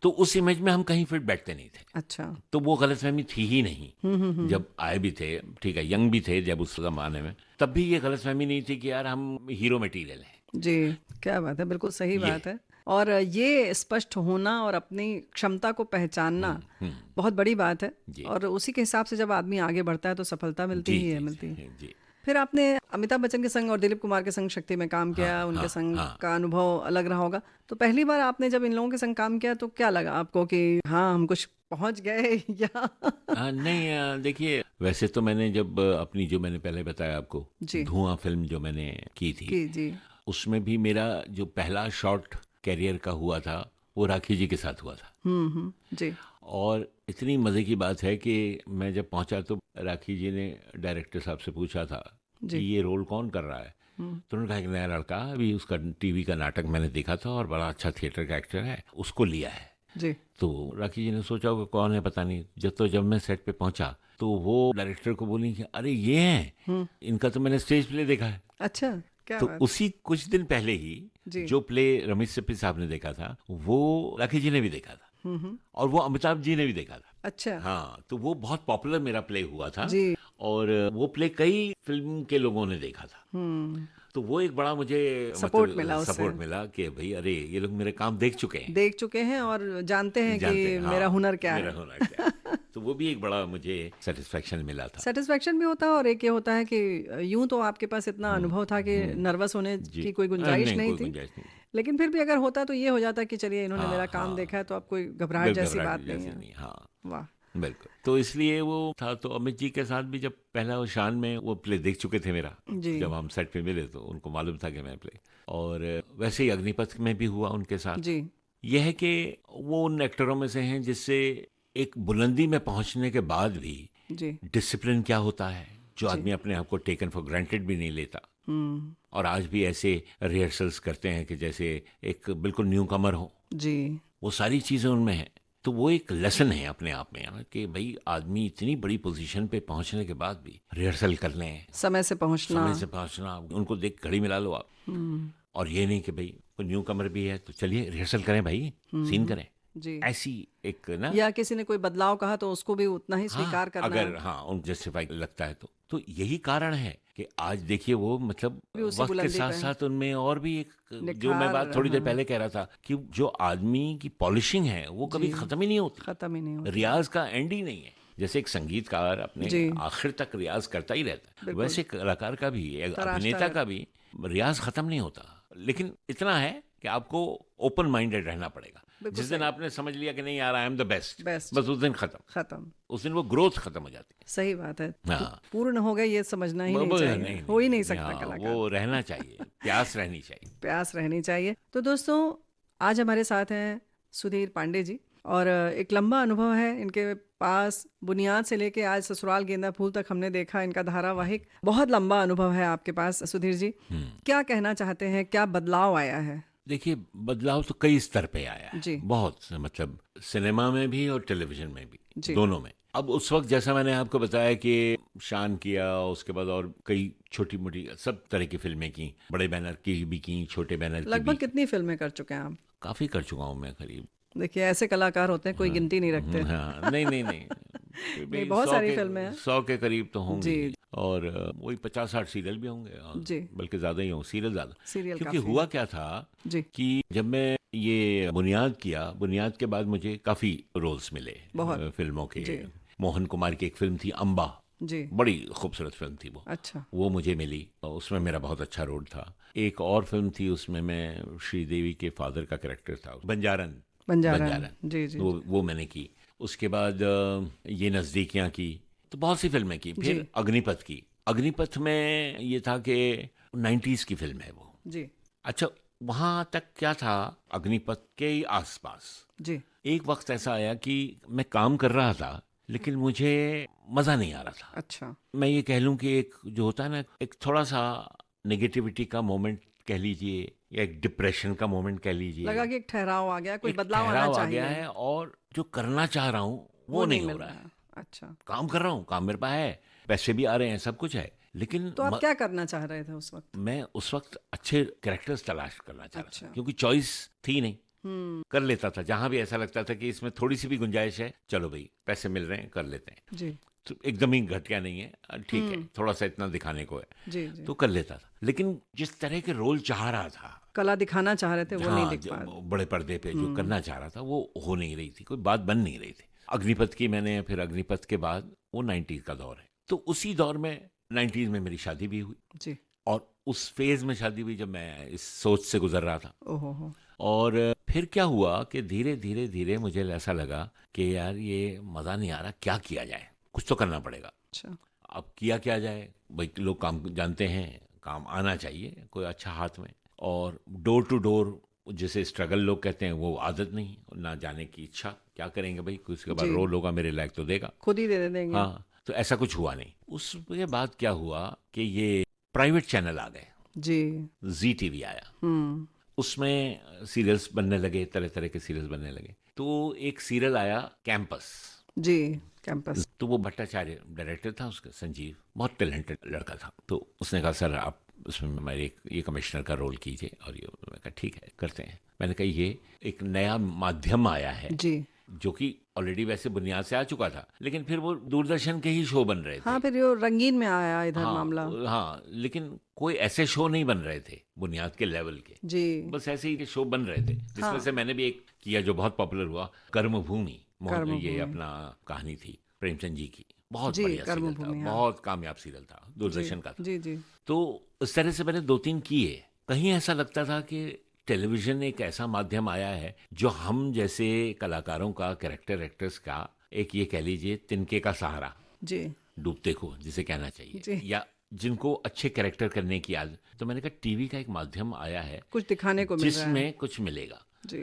तो उस इमेज में हम कहीं फिट बैठते नहीं थे। अच्छा तो वो गलतफहमी थी ही नहीं। जब आए भी थे, ठीक है, यंग भी थे जब उस जमाने में, तब भी ये गलतफहमी नहीं थी कि यार हम हीरो मटेरियल हैं। जी, क्या बात है, बिल्कुल सही बात है। और ये स्पष्ट होना और अपनी क्षमता को पहचानना बहुत बड़ी बात है, और उसी के हिसाब से जब आदमी आगे बढ़ता है तो सफलता मिलती ही है, मिलती है। जी। फिर आपने अमिताभ बच्चन के संग और दिलीप कुमार के संग शक्ति में काम किया, उनके संग का अनुभव अलग रहा होगा। तो पहली बार आपने जब इन लोगों के संग काम किया तो क्या लगा आपको कि हाँ हम कुछ पहुंच गए या नहीं, देखिए वैसे तो मैंने जब अपनी, जो मैंने पहले बताया आपको, धुआं फिल्म जो मैंने की थी, जी उसमें भी मेरा जो पहला शॉर्ट कैरियर का हुआ था वो राखी जी के साथ हुआ था। जी और इतनी मज़े की बात है कि मैं जब पहुंचा तो राखी जी ने डायरेक्टर साहब से पूछा था कि ये रोल कौन कर रहा है। तो उन्होंने कहा एक नया लड़का, अभी उसका टीवी का नाटक मैंने देखा था और बड़ा अच्छा थिएटर का एक्टर है, उसको लिया है। जी तो राखी जी ने सोचा होगा कौन है पता नहीं। जब मैं सेट पे पहुंचा तो वो डायरेक्टर को बोली कि अरे ये हैं, इनका तो मैंने स्टेज प्ले देखा है। अच्छा, क्या तो बात। उसी कुछ दिन पहले ही जो प्ले रमेश सिप्पी साहब ने देखा था वो राखी जी ने भी देखा था, और वो अमिताभ जी ने भी देखा था। अच्छा हाँ, तो वो बहुत पॉपुलर मेरा प्ले हुआ था जी। और वो प्ले कई फिल्म के लोगों ने देखा था। तो वो एक बड़ा मुझे सपोर्ट मिला उससे। सपोर्ट मिला कि भाई अरे ये लोग मेरे काम देख चुके हैं और जानते हैं कि मेरा हुनर क्या है। तो वो भी एक बड़ा मुझे सेटिस्फेक्शन मिला था। सेटिस्फेक्शन भी होता है, और एक ये होता है कि यूं तो आपके पास इतना अनुभव था कि नर्वस होने की कोई गुंजाइश नहीं थी, लेकिन फिर भी अगर होता तो ये हो जाता कि चलिए इन्होंने मेरा काम देखा है तो अब कोई घबराहट जैसी बात नहीं है। हाँ, वाह, बिल्कुल। तो इसलिए वो था। तो अमित जी के साथ भी जब पहला वो शान में वो प्ले देख चुके थे मेरा, जब हम सेट पे मिले तो उनको मालूम था कि मैं प्ले, और वैसे ही अग्निपथ में भी हुआ उनके साथ। जी यह है कि वो उन एक्टरों में से हैं जिससे एक बुलंदी में पहुंचने के बाद भी जी। डिसिप्लिन क्या होता है, जो आदमी अपने आप को टेकन फॉर ग्रांटेड भी नहीं लेता, और आज भी ऐसे रिहर्सल्स करते हैं कि जैसे एक बिल्कुल न्यू कमर हो, जी। वो सारी चीज़ें उनमें हैं। तो वो एक लेसन है अपने आप में ना, कि भाई आदमी इतनी बड़ी पोजीशन पे पहुंचने के बाद भी रिहर्सल कर लें, समय से पहुंचना। समय से पहुंचना, उनको देख घड़ी मिला लो आप, और ये नहीं कि भाई कोई न्यू कमर भी है तो चलिए रिहर्सल करें भाई, सीन करें, जी। ऐसी एक ना, या किसी ने कोई बदलाव कहा तो उसको भी उतना ही स्वीकार करना। अगर उन जस्टिफाई लगता है तो यही कारण है कि आज देखिए वो मतलब भी उसी वक्त के बुलंदी साथ पे है। साथ उनमें और भी एक, जो मैं निखार, बात थोड़ी देर हाँ। पहले कह रहा था कि जो आदमी की पॉलिशिंग है वो कभी जी। खत्म ही नहीं होती, खत्म ही नहीं होता। रियाज का एंड ही नहीं है। जैसे एक संगीतकार अपने जी। आखिर तक रियाज करता ही रहता है, बिल्कुल। वैसे कलाकार का भी, एक तराशता अभिनेता रहता। का भी रियाज खत्म नहीं होता। लेकिन इतना है कि आपको ओपन माइंडेड रहना पड़ेगा। बिल्कुल जिस दिन सही। आपने समझ लिया कि नहीं यार I am the best, best. बस उस दिन खत्म, खत्म। उस दिन वो ग्रोथ खत्म हो जाती है। सही बात है। हाँ। पूर्ण हो गए ये समझना ही नहीं वो चाहिए। हो ही नहीं सकता हाँ, कलाकार। वो रहना चाहिए, प्यास रहनी चाहिए। प्यास रहनी चाहिए। तो दोस्तों, आज हमारे साथ हैं सुधीर पांडे जी, और एक लंबा अनुभव है इनके पास। बुनियाद से लेके आज ससुराल गेंदा फूल तक हमने देखा इनका धारावाहिक। बहुत लंबा अनुभव है आपके पास सुधीर जी। क्या कहना चाहते हैं, क्या बदलाव आया है? देखिए, बदलाव तो कई स्तर पे आया है, जी। बहुत, मतलब सिनेमा में भी और टेलीविजन में भी, जी। दोनों में। अब उस वक्त जैसा मैंने आपको बताया कि शान किया, उसके बाद और कई छोटी मोटी सब तरह की फिल्में की, बड़े बैनर की भी की, छोटे बैनर की लगभग भी। कितनी फिल्में कर चुके हैं आप? काफी कर चुका हूँ मैं, करीब। देखिए, ऐसे कलाकार होते हैं, कोई गिनती नहीं रखते। हाँ, नहीं फिर भी नहीं, बहुत 100 सारी के फिल्में हैं। 100 के करीब तो होंगे जी। ही। और वही 50-60 सीरियल भी होंगे, जी। बल्कि ज्यादा ही होंगे, सीरियल ज्यादा। सीरियल क्योंकि काफी हुआ है। क्या था जी। कि जब मैं ये बुनियाद किया, बुनियाद के बाद मुझे काफी रोल्स मिले बहुत। फिल्मों के। जी। मोहन कुमार की एक फिल्म थी अम्बा, जी। बड़ी खूबसूरत फिल्म थी अच्छा। वो मुझे मिली, और उसमें मेरा बहुत अच्छा रोल था। एक और फिल्म थी, उसमें मैं श्रीदेवी के फादर का कैरेक्टर था, बंजारन। जी जी। वो मैंने की। उसके बाद ये नजदीकियां की, तो बहुत सी फिल्में की। फिर जी। अग्निपथ की। अग्निपथ में ये था कि 90s की फिल्म है वो। जी। अच्छा, वहां तक क्या था, अग्निपथ के ही आसपास जी। एक वक्त ऐसा आया कि मैं काम कर रहा था लेकिन मुझे मजा नहीं आ रहा था। अच्छा। मैं ये कह लूं कि एक जो होता है ना, एक थोड़ा सा नेगेटिविटी का मोमेंट कह लीजिए, या एक डिप्रेशन का मोमेंट कह लीजिए, लगा कि एक ठहराव आ गया, कोई एक बदलाव आना ठहराव आ चाहिए। गया है, और जो करना चाह रहा हूँ वो नहीं हो मिल रहा है। अच्छा। काम कर रहा हूँ, काम मेरे पास है, पैसे भी आ रहे हैं, सब कुछ है, लेकिन तो आप क्या करना चाह रहे थे उस वक्त? मैं उस वक्त अच्छे कैरेक्टर्स तलाश करना चाह रहा अच्छा। था, क्योंकि चॉइस थी नहीं। कर लेता था जहां भी ऐसा लगता था कि इसमें थोड़ी सी भी गुंजाइश है, चलो भाई पैसे मिल रहे हैं, कर लेते हैं। जी। तो एकदम ही घटिया नहीं है, ठीक है, थोड़ा सा इतना दिखाने को है, जी जी। तो कर लेता था। लेकिन जिस तरह के रोल चाह रहा था, कला दिखाना चाह रहे थे, वो नहीं हाँ, दिख पा रहे। बड़े पर्दे पे जो करना चाह रहा था वो हो नहीं रही थी, कोई बात बन नहीं रही थी। अग्निपथ की मैंने, फिर अग्निपथ के बाद वो 90s का दौर है, तो उसी दौर में 90s में मेरी शादी भी हुई, जी। और उस फेज में शादी हुई जब मैं इस सोच से गुजर रहा था। ओहो हो। और फिर क्या हुआ कि धीरे धीरे धीरे मुझे ऐसा लगा कि यार ये मजा नहीं आ रहा, क्या किया जाए, कुछ तो करना पड़ेगा। अच्छा। अब किया क्या जाए भाई, लोग काम जानते हैं, काम आना चाहिए कोई अच्छा हाथ में, और डोर टू डोर जिसे स्ट्रगल लोग कहते हैं वो आदत नहीं, ना जाने की इच्छा, क्या करेंगे भाई, कुछ के बाद जी। रोल होगा मेरे लायक तो देगा, खुद ही दे देंगे। हाँ। तो ऐसा कुछ हुआ नहीं। उसके बाद क्या हुआ कि ये प्राइवेट चैनल आ गए, जी। जी टीवी आया, उसमें सीरियल्स बनने लगे, तरह तरह के सीरियल्स बनने लगे। तो एक सीरियल आया कैंपस। जी। कैंपस। तो वो भट्टाचार्य डायरेक्टर था उसका, संजीव, बहुत टैलेंटेड लड़का था। तो उसने कहा सर आप उसमें मेरे ये कमिश्नर का रोल कीजिए, और ये मैं कहा ठीक है करते हैं। मैंने कहा ये एक नया माध्यम आया है, जी। जो कि ऑलरेडी वैसे बुनियाद से आ चुका था, लेकिन फिर वो दूरदर्शन के ही शो बन रहे थे। हाँ, फिर ये रंगीन में आया इधर हाँ, मामला। हाँ, लेकिन कोई ऐसे शो नहीं बन रहे थे बुनियाद के लेवल के, जी। बस ऐसे ही के शो बन रहे थे, जिसमें से मैंने भी एक किया जो बहुत पॉपुलर हुआ, कर्मभूमि। ये अपना कहानी थी प्रेमचंद जी की, बहुत जी, बढ़िया सीरियल था, कर्मभूमि, हाँ। बहुत कामयाब सीरियल था, दूरदर्शन का था। जी जी। तो इस तरह से मैंने 2-3 किए। कहीं ऐसा लगता था कि टेलीविजन एक ऐसा माध्यम आया है जो हम जैसे कलाकारों का, कैरेक्टर एक्टर्स का, एक ये कह लीजिए तिनके का सहारा, जी। डूबते को जिसे कहना चाहिए, जी। या जिनको अच्छे कैरेक्टर करने की आदत। तो मैंने कहा टीवी का एक माध्यम आया है कुछ दिखाने को मिल रहा है। जिसमें कुछ मिलेगा। जी।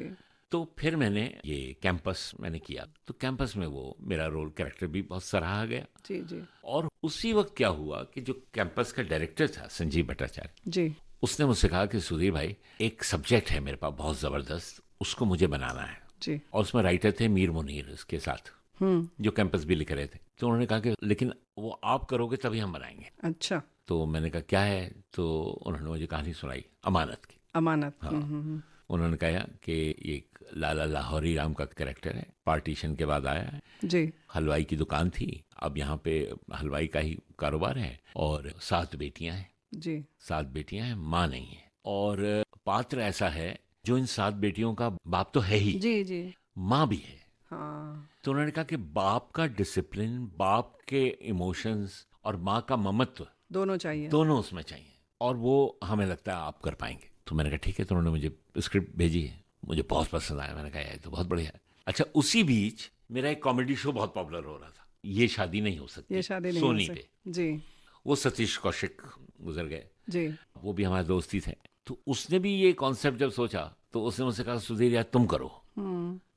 तो फिर मैंने ये कैंपस मैंने किया, तो कैंपस में वो मेरा रोल कैरेक्टर भी बहुत सराहा गया। जी जी और उसी वक्त क्या हुआ कि जो कैंपस का डायरेक्टर था संजीव भट्टाचार्य, जी। उसने मुझसे कहा कि सुधीर भाई, एक सब्जेक्ट है मेरे पास बहुत ज़बरदस्त, उसको मुझे बनाना है। जी। और उसमें राइटर थे मीर मुनीर इसके साथ, जो कैंपस भी लिख रहे थे। तो उन्होंने कहा कि लेकिन वो आप करोगे तभी हम बनाएंगे। अच्छा। तो मैंने कहा क्या है? तो उन्होंने मुझे कहानी सुनाई अमानत की। अमानत। हाँ। उन्होंने कहा कि एक लाला लाहौरी राम का कैरेक्टर है, पार्टीशन के बाद आया है, जी हलवाई की दुकान थी, अब यहाँ पे हलवाई का ही कारोबार है, और 7 बेटियां हैं। जी 7 बेटियां हैं, माँ नहीं है, और पात्र ऐसा है जो इन 7 बेटियों का बाप तो है ही, जी जी। माँ भी है। हाँ तो उन्होंने कहा कि बाप का डिसिप्लिन, बाप के इमोशंस और माँ का ममत्व दोनों चाहिए। दोनों उसमें चाहिए, और वो हमें लगता है आप कर पाएंगे। तो मैंने कहा ठीक है। तो उन्होंने मुझे स्क्रिप्ट भेजी है, मुझे बहुत पसंद आया। मैंने कहा यार तो बहुत बढ़िया है। अच्छा, उसी बीच मेरा एक कॉमेडी शो बहुत पॉपुलर हो रहा था, ये शादी नहीं हो सकती, ये शादी नहीं सोनी हो पे। सकती। जी वो सतीश कौशिक गुजर गए, जी। वो भी हमारे दोस्ती थे। तो उसने भी ये कॉन्सेप्ट जब सोचा तो उसने मुझसे कहा सुधीर यार तुम करो।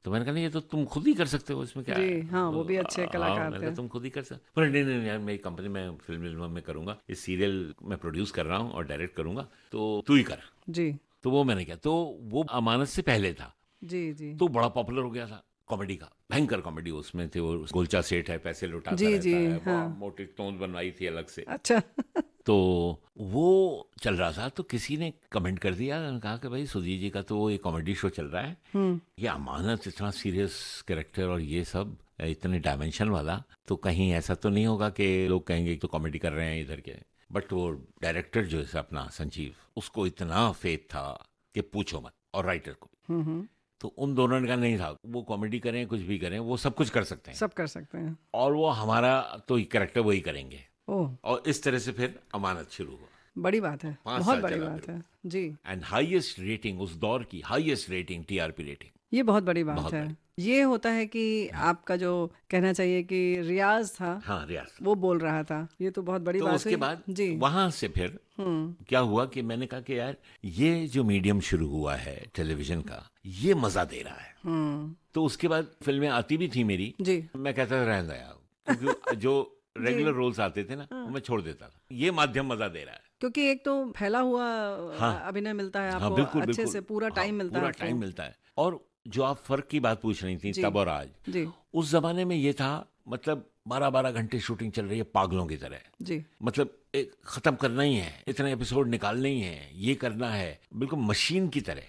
तो मैंने कहा नहीं, ये तो तुम खुद ही कर सकते हो, इसमें क्या जी, है? हाँ, वो भी अच्छे कलाकार मैंने थे। कहा तुम खुद ही कर सकते। बोले नहीं नहीं यार, मेरी कंपनी में फिल्म में करूंगा, ये सीरियल मैं प्रोड्यूस कर रहा हूँ और डायरेक्ट करूंगा, तो तू ही कर। जी तो वो मैंने किया। तो वो अमानत से पहले था, जी जी तो बड़ा पॉपुलर हो गया था कॉमेडी का, भयंकर कॉमेडी उसमें थे। वो गोलचा सेठ है, पैसे लुटाता जी, रहता जी, है, हाँ। बहुत मोटी तोंद बनवाई थी अलग से। अच्छा। तो वो चल रहा था, तो किसी ने कमेंट कर दिया, उन्होंने कहा कि भाई सुधीर जी का तो वो ये कॉमेडी शो चल रहा है, ये अमानत इतना सीरियस कैरेक्टर और ये सब इतने डायमेंशन वाला, तो कहीं ऐसा तो नहीं होगा कि लोग कहेंगे तो कॉमेडी कर रहे हैं इधर के। बट वो डायरेक्टर जो है अपना संजीव, उसको इतना फेथ था कि पूछो मत, और राइटर को। तो उन दोनों ने कहा नहीं था, वो कॉमेडी करें कुछ भी करें, वो सब कुछ कर सकते हैं, सब कर सकते हैं। और वो हमारा तो कैरेक्टर वही करेंगे। ओह, और इस तरह से फिर अमानत शुरू हुआ। बड़ी बात है, 5 बहुत साल बड़ी चला बात फिर है। जी, एंड हाईएस्ट रेटिंग, उस दौर की हाईएस्ट रेटिंग, टीआरपी रेटिंग। ये बहुत बड़ी बात बहुत है। बड़ी। ये होता है कि आपका जो कहना चाहिए कि रियाज था, हाँ, रियाज। वो बोल रहा था, ये तो बहुत बड़ी तो बात उसके हुई। बाद जी वहां से फिर क्या हुआ कि मैंने कहा कि यार ये जो मीडियम शुरू हुआ है टेलीविजन का, ये मजा दे रहा है। तो उसके बाद फिल्में आती भी थी मेरी, जी मैं कहता था रहने दो यार, क्योंकि जो रेगुलर रोल्स आते थे ना, वो मैं छोड़ देता था। ये माध्यम मजा दे रहा है। क्योंकि एक तो फैला हुआ हाँ। अभिनय मिलता है हाँ, आपको, बिल्कुल अच्छे बिल्कुल। से पूरा हाँ, टाइम मिलता है पूरा आपको। टाइम मिलता है। और जो आप फर्क की बात पूछ रही थी जी। तब और आज, जी उस जमाने में ये था, मतलब 12-12 घंटे शूटिंग चल रही है पागलों की तरह, जी मतलब एक खत्म करना ही है, इतने एपिसोड निकालने ही है, ये करना है, बिल्कुल मशीन की तरह।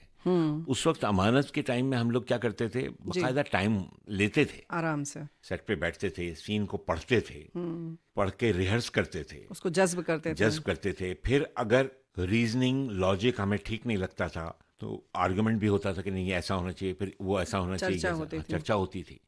उस वक्त अमानत के टाइम में हम लोग क्या करते थे, बाकायदा टाइम लेते थे, आराम से सेट पे बैठते थे, सीन को पढ़ते थे, पढ़ के रिहर्स करते थे, उसको जज्ब करते थे। जज्ब करते थे। फिर अगर रीजनिंग लॉजिक हमें ठीक नहीं लगता था तो आर्गुमेंट भी होता था कि नहीं ये ऐसा होना चाहिए, फिर वो ऐसा होना चाहिए, चर्चा ऐसा। होती हाँ, थी। चर्चा होती थी।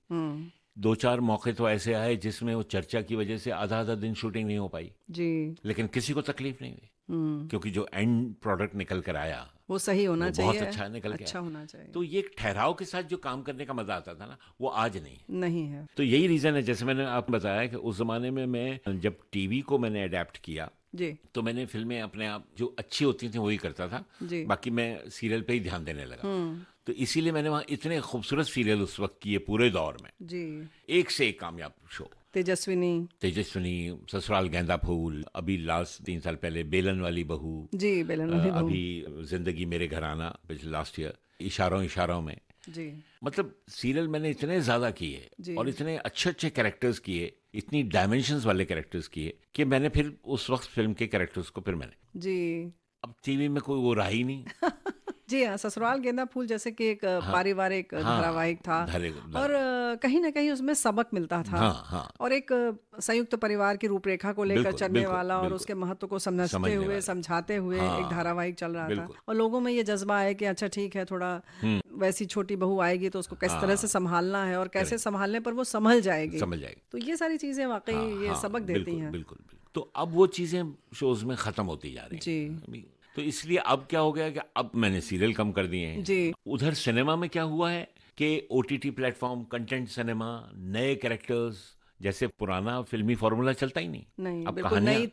2-4 मौके तो ऐसे आए जिसमें वो चर्चा की वजह से आधा दिन शूटिंग नहीं हो पाई, जी लेकिन किसी को तकलीफ नहीं हुई, क्योंकि जो एंड प्रोडक्ट निकल कर आया वो सही होना वो चाहिए, बहुत अच्छा निकल के अच्छा आया। होना चाहिए। तो ये एक ठहराव के साथ जो काम करने का मजा आता था ना, वो आज नहीं है। नहीं है। तो यही रीजन है, जैसे मैंने आपको बताया कि उस जमाने में मैं जब टीवी को मैंने अडेप्ट किया, जी तो मैंने फिल्में अपने आप जो अच्छी होती थी वही करता था, जी बाकी मैं सीरियल पे ही ध्यान देने लगा। तो इसीलिए मैंने वहाँ इतने खूबसूरत सीरियल उस वक्त किए पूरे दौर में, जी। एक से एक कामयाब शो। तेजस्विनी। तेजस्विनी, ससुराल गेंदा फूल, अभी लास्ट 3 साल पहले बेलन वाली बहू, जी बेलन वाली बहू। अभी जिंदगी मेरे घराना पिछले लास्ट ईयर, इशारों इशारों में। जी मतलब सीरियल मैंने इतने ज्यादा जी। किए और इतने अच्छे अच्छे कैरेक्टर्स किए, इतनी डायमेंशंस वाले कैरेक्टर्स किए कि मैंने फिर उस वक्त फिल्म के कैरेक्टर्स को फिर मैंने, जी। अब टीवी में कोई वो रहा ही नहीं। जी हाँ, ससुराल गेंदा फूल जैसे कि एक पारिवारिक धारावाहिक था, और कहीं ना कहीं उसमें सबक मिलता था। हाँ। और एक संयुक्त परिवार की रूपरेखा को लेकर बिल्कुल, चलने बिल्कुल, वाला और बिल्कुल। उसके महत्व को समझते समझने हुए वाला। समझाते हुए हाँ, एक धारावाहिक चल रहा था, बिल्कुल। और लोगों में ये जज्बा है कि अच्छा ठीक है, थोड़ा वैसी छोटी बहू आएगी तो उसको किस तरह से संभालना है और कैसे संभालने पर वो समझ जाएगी। समझ जाएगी। तो ये सारी चीजें वाकई ये हाँ, सबक देती बिल्कुल, हैं। बिल्कुल बिल्कुल। तो अब वो चीजें शोज में खत्म होती जा रही जी। हैं अभी। तो इसलिए अब क्या हो गया कि अब मैंने सीरियल कम कर दिए हैं। जी। उधर सिनेमा में क्या हुआ है कि ओटीटी प्लेटफॉर्म, कंटेंट सिनेमा, नए कैरेक्टर्स, जैसे पुराना फिल्मी फॉर्मूला चलता ही नहीं। नहीं, अब बिल्कुल नई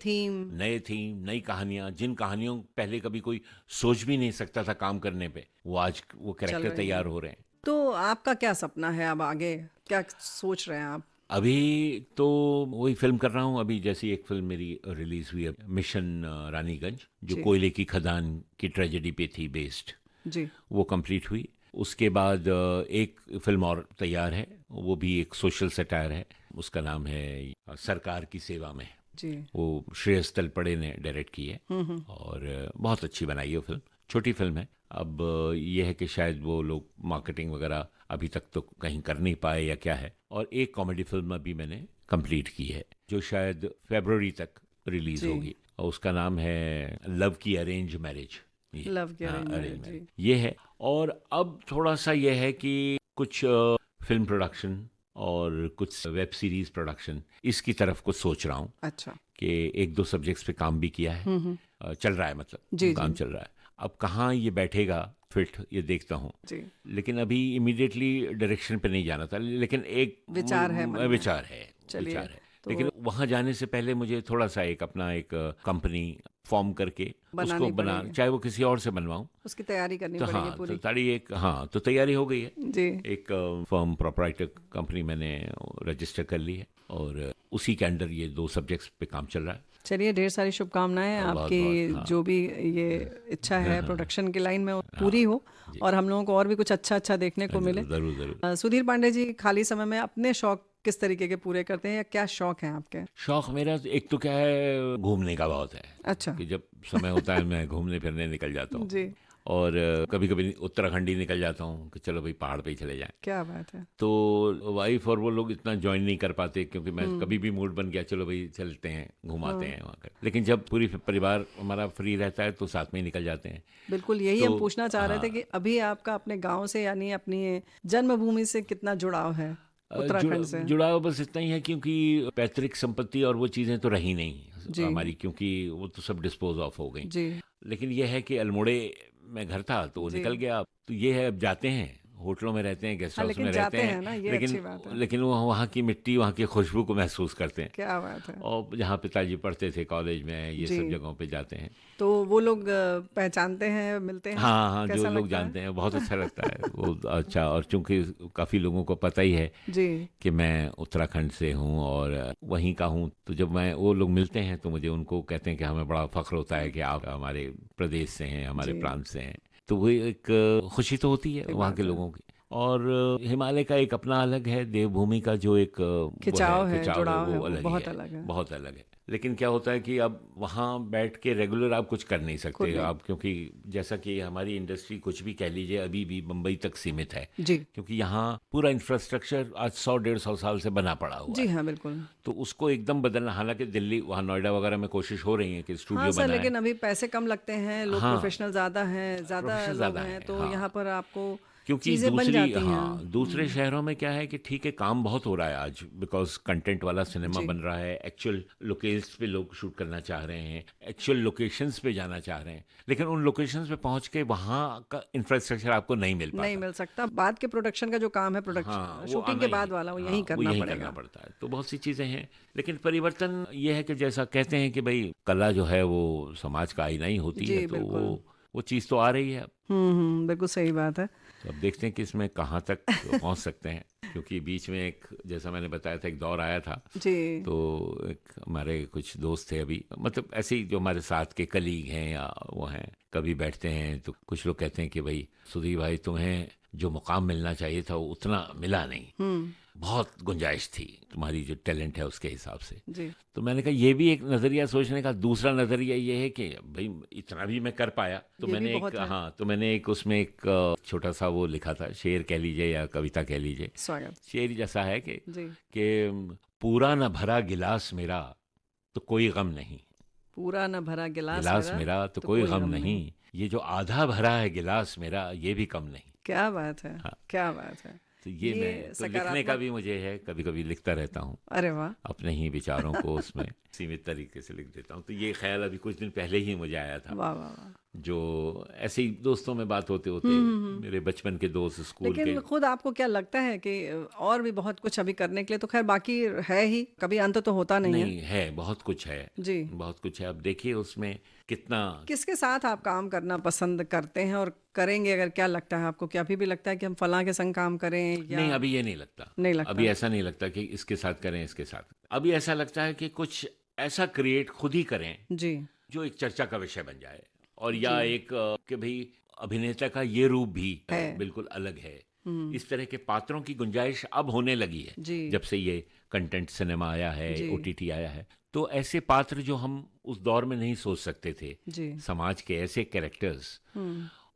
थीम। नई कहानियां, जिन कहानियों पहले कभी कोई सोच भी नहीं सकता था काम करने पे, वो आज वो कैरेक्टर रही तैयार हो रहे हैं। तो आपका क्या सपना है अब आगे, क्या सोच रहे हैं आप? अभी तो वही फिल्म कर रहा हूँ। अभी जैसी एक फिल्म मेरी रिलीज हुई है, मिशन रानीगंज, जो जी कोयले की खदान की ट्रेजेडी पे थी बेस्ड, जी वो कंप्लीट हुई। उसके बाद एक फिल्म और तैयार है, वो भी एक सोशल सटायर है, उसका नाम है सरकार की सेवा में। जी। वो श्रेयस तलपड़े ने डायरेक्ट की है और बहुत अच्छी बनाई है वो फिल्म। छोटी फिल्म है। अब ये है कि शायद वो लोग मार्केटिंग वगैरह अभी तक तो कहीं कर नहीं पाए या क्या है। और एक कॉमेडी फिल्म अभी मैंने कंप्लीट की है, जो शायद फरवरी तक रिलीज जी। होगी, और उसका नाम है लव की अरेंज मैरिज। लव की अरेंज अरेंज मैरिज, मैरिज जी। ये है। और अब थोड़ा सा ये है कि कुछ फिल्म प्रोडक्शन और कुछ वेब सीरीज प्रोडक्शन, इसकी तरफ कुछ सोच रहा हूँ अच्छा। कि एक दो सब्जेक्ट्स पे काम भी किया है। चल रहा है, मतलब जी काम जी चल रहा है। अब कहाँ ये बैठेगा फिट, ये देखता हूँ। जी। लेकिन अभी इमीडिएटली डायरेक्शन पे नहीं जाना था, लेकिन एक विचार है मन में। विचार है, चलिए, विचार है। तो लेकिन वहां जाने से पहले मुझे थोड़ा सा एक अपना एक कंपनी फॉर्म करके उसको बनानी बना, पड़ेगी। चाहे वो किसी और से बनवाऊं। उसकी तैयारी करनी तो पड़ेगी हाँ, पूरी। तो ताड़ी एक, हाँ, तो तैयारी हो गई है। जी एक फर्म प्रोप्राइटर कंपनी मैंने रजिस्टर कर ली है, और उसी के अंडर ये दो सब्जेक्ट्स पे काम चल रहा है। चलिए, ढेर सारी शुभकामनाएं बहुत आपकी। बहुत, हाँ। जो भी ये इच्छा है प्रोडक्शन की लाइन में, वो पूरी हो जी। और हम लोगों को और भी कुछ अच्छा अच्छा देखने को मिले। जरूर जरूर। सुधीर पांडे जी, खाली समय में अपने शौक किस तरीके के पूरे करते हैं, या क्या शौक हैं आपके? शौक मेरा एक तो क्या है, घूमने का बहुत है। अच्छा। कि जब समय होता है मैं घूमने फिरने निकल जाता हूँ। जी। और कभी कभी उत्तराखंड ही निकल जाता हूँ कि चलो भाई पहाड़ पे ही चले जाएं। क्या बात है। तो वाइफ और वो लोग इतना ज्वाइन नहीं कर पाते, क्योंकि मैं कभी भी मूड बन गया चलो भाई चलते हैं, घुमाते हैं वहाँ कर। लेकिन जब पूरी परिवार हमारा फ्री रहता है तो साथ में ही निकल जाते हैं। बिल्कुल, यही तो हम पूछना चाह रहे थे कि अभी आपका अपने गांव से, यानी अपनी जन्मभूमि से कितना जुड़ाव है उत्तराखंड से? जुड़ाव बस इतना ही है, क्योंकि पैतृक संपत्ति और वो चीज़ें तो रही नहीं जी। हमारी, क्योंकि वो तो सब डिस्पोज ऑफ हो गई। जी लेकिन यह है कि अल्मोड़े में घर था तो वो जी। निकल गया। तो ये है, अब जाते हैं, होटलों में रहते हैं, गेस्ट हाँ, हाउस लेकिन में रहते जाते हैं। हैं ना, ये लेकिन अच्छी बात है। लेकिन वो वहाँ की मिट्टी, वहाँ की खुशबू को महसूस करते हैं। क्या बात है। और जहाँ पिताजी पढ़ते थे कॉलेज में, ये जी। सब जगहों पे जाते हैं। तो वो लोग पहचानते हैं, मिलते हैं? हाँ हाँ, जो कैसा लोग लगता है? जानते हैं, बहुत अच्छा लगता है वो। अच्छा, और चूंकि काफ़ी लोगों को पता ही है जी कि मैं उत्तराखंड से हूँ और वहीं का हूँ, तो जब मैं वो लोग मिलते हैं तो मुझे उनको कहते हैं कि हमें बड़ा फख्र होता है कि आप हमारे प्रदेश से हैं, हमारे जी। प्रांत से हैं। तो वो एक खुशी तो होती है ठीक वहाँ बात के है। लोगों की। और हिमालय का एक अपना अलग है, देवभूमि का जो एक खिंचाव है, खिंचाव जुड़ाव है, वो वो अलग ही बहुत है, अलग है। बहुत अलग है। लेकिन क्या होता है कि अब वहाँ बैठ के रेगुलर आप कुछ कर नहीं खुद सकते नहीं। आप, क्योंकि जैसा कि हमारी इंडस्ट्री कुछ भी कह लीजिए अभी भी मुंबई तक सीमित है। जी क्योंकि यहाँ पूरा इंफ्रास्ट्रक्चर आज 100-150 साल से बना पड़ा हुआ जी है। हाँ, बिल्कुल। तो उसको एकदम बदलना, हालांकि दिल्ली, वहाँ नोएडा वगैरह में कोशिश हो रही है कि हाँ स्टूडियो सर, बनाए। लेकिन अभी पैसे कम लगते हैं, लोग हाँ, प्रोफेशनल ज़्यादा हैं, ज़्यादा प्रोफेशनल लोग ज़्यादा हैं, है, तो हाँ। यहाँ पर आपको क्योंकि चीज़ें बन दूसरी, जाती हाँ, हैं। दूसरे शहरों में क्या है कि ठीक है, काम बहुत हो रहा है आज, बिकॉज कंटेंट वाला सिनेमा जी बन रहा है, एक्चुअल लोकेल्स पे लोग शूट करना चाह रहे हैं, एक्चुअल लोकेशंस पे जाना चाह रहे हैं। लेकिन उन लोकेशंस पे पहुंच के वहाँ का इंफ्रास्ट्रक्चर आपको नहीं मिल नहीं पाता। मिल सकता। बाद के प्रोडक्शन का जो काम है, हाँ, प्रोडक्शन वो शूटिंग आना के बाद ही, वाला, वो हाँ, यहीं वो करना यही पड़ेगा। करना पड़ता है। तो बहुत सी चीज़ें हैं, लेकिन परिवर्तन ये है कि जैसा कहते हैं कि भाई कला जो है वो समाज का आईना ही होती जी है, तो बिल्कुल। वो चीज़ तो आ रही है। बिल्कुल सही बात है। तो अब देखते हैं कि इसमें कहाँ तक पहुँच सकते हैं, क्योंकि बीच में एक, जैसा मैंने बताया था, एक दौर आया था। जी तो एक हमारे कुछ दोस्त थे अभी, मतलब ऐसे ही जो हमारे साथ के कलीग हैं या वो हैं, कभी बैठते हैं तो कुछ लोग कहते हैं कि भाई सुधीर भाई, तुम्हें जो मुकाम मिलना चाहिए था वो उतना मिला नहीं, बहुत गुंजाइश थी तुम्हारी जो टैलेंट है उसके हिसाब से। जी तो मैंने कहा ये भी एक नज़रिया सोचने का। दूसरा नज़रिया ये है कि भाई इतना भी मैं कर पाया, तो ये भी मैंने बहुत एक, है। हाँ, तो मैंने एक उसमें एक छोटा सा वो लिखा था, शेर कह लीजिए या कविता कह लीजिए। स्वागत। शेर जैसा है जी। कि पूरा न भरा गिलास मेरा तो कोई गम नहीं, पूरा न भरा गिलास गिलास मेरा मेरा तो कोई गम नहीं, ये जो आधा भरा है गिलास मेरा ये भी कम नहीं। क्या बात है। हाँ। क्या बात है। तो ये मैं तो लिखने का सकारात्मक। भी मुझे है, कभी कभी लिखता रहता हूँ, अरे वाह। अपने ही विचारों को उसमें सीमित तरीके से लिख देता हूँ। तो ये ख्याल अभी कुछ दिन पहले ही मुझे आया था। वाह वाह वाह। जो ऐसे ही दोस्तों में बात होते होते मेरे बचपन के दोस्त स्कूल के। लेकिन खुद आपको क्या लगता है कि और भी बहुत कुछ अभी करने के लिए तो खैर बाकी है ही, कभी अंत तो होता नहीं है। नहीं है, बहुत कुछ है जी। बहुत कुछ है। अब देखिए उसमें कितना। किसके साथ आप काम करना पसंद करते हैं और करेंगे? अगर क्या लगता है आपको कि अभी भी लगता है कि हम फलां के संग काम करें या नहीं, अभी ये नहीं लगता। नहीं लगता? अभी ऐसा नहीं लगता कि इसके साथ करें इसके साथ। अभी ऐसा लगता है कि कुछ ऐसा क्रिएट खुद ही करें जी। जो एक चर्चा का विषय बन जाए, और या एक कि भाई अभिनेता का ये रूप भी है। बिल्कुल अलग है। इस तरह के पात्रों की गुंजाइश अब होने लगी है जी। जब से ये कंटेंट सिनेमा आया है, जी। ओटीटी आया है। तो ऐसे पात्र जो हम उस दौर में नहीं सोच सकते थे, जी। समाज के ऐसे कैरेक्टर्स,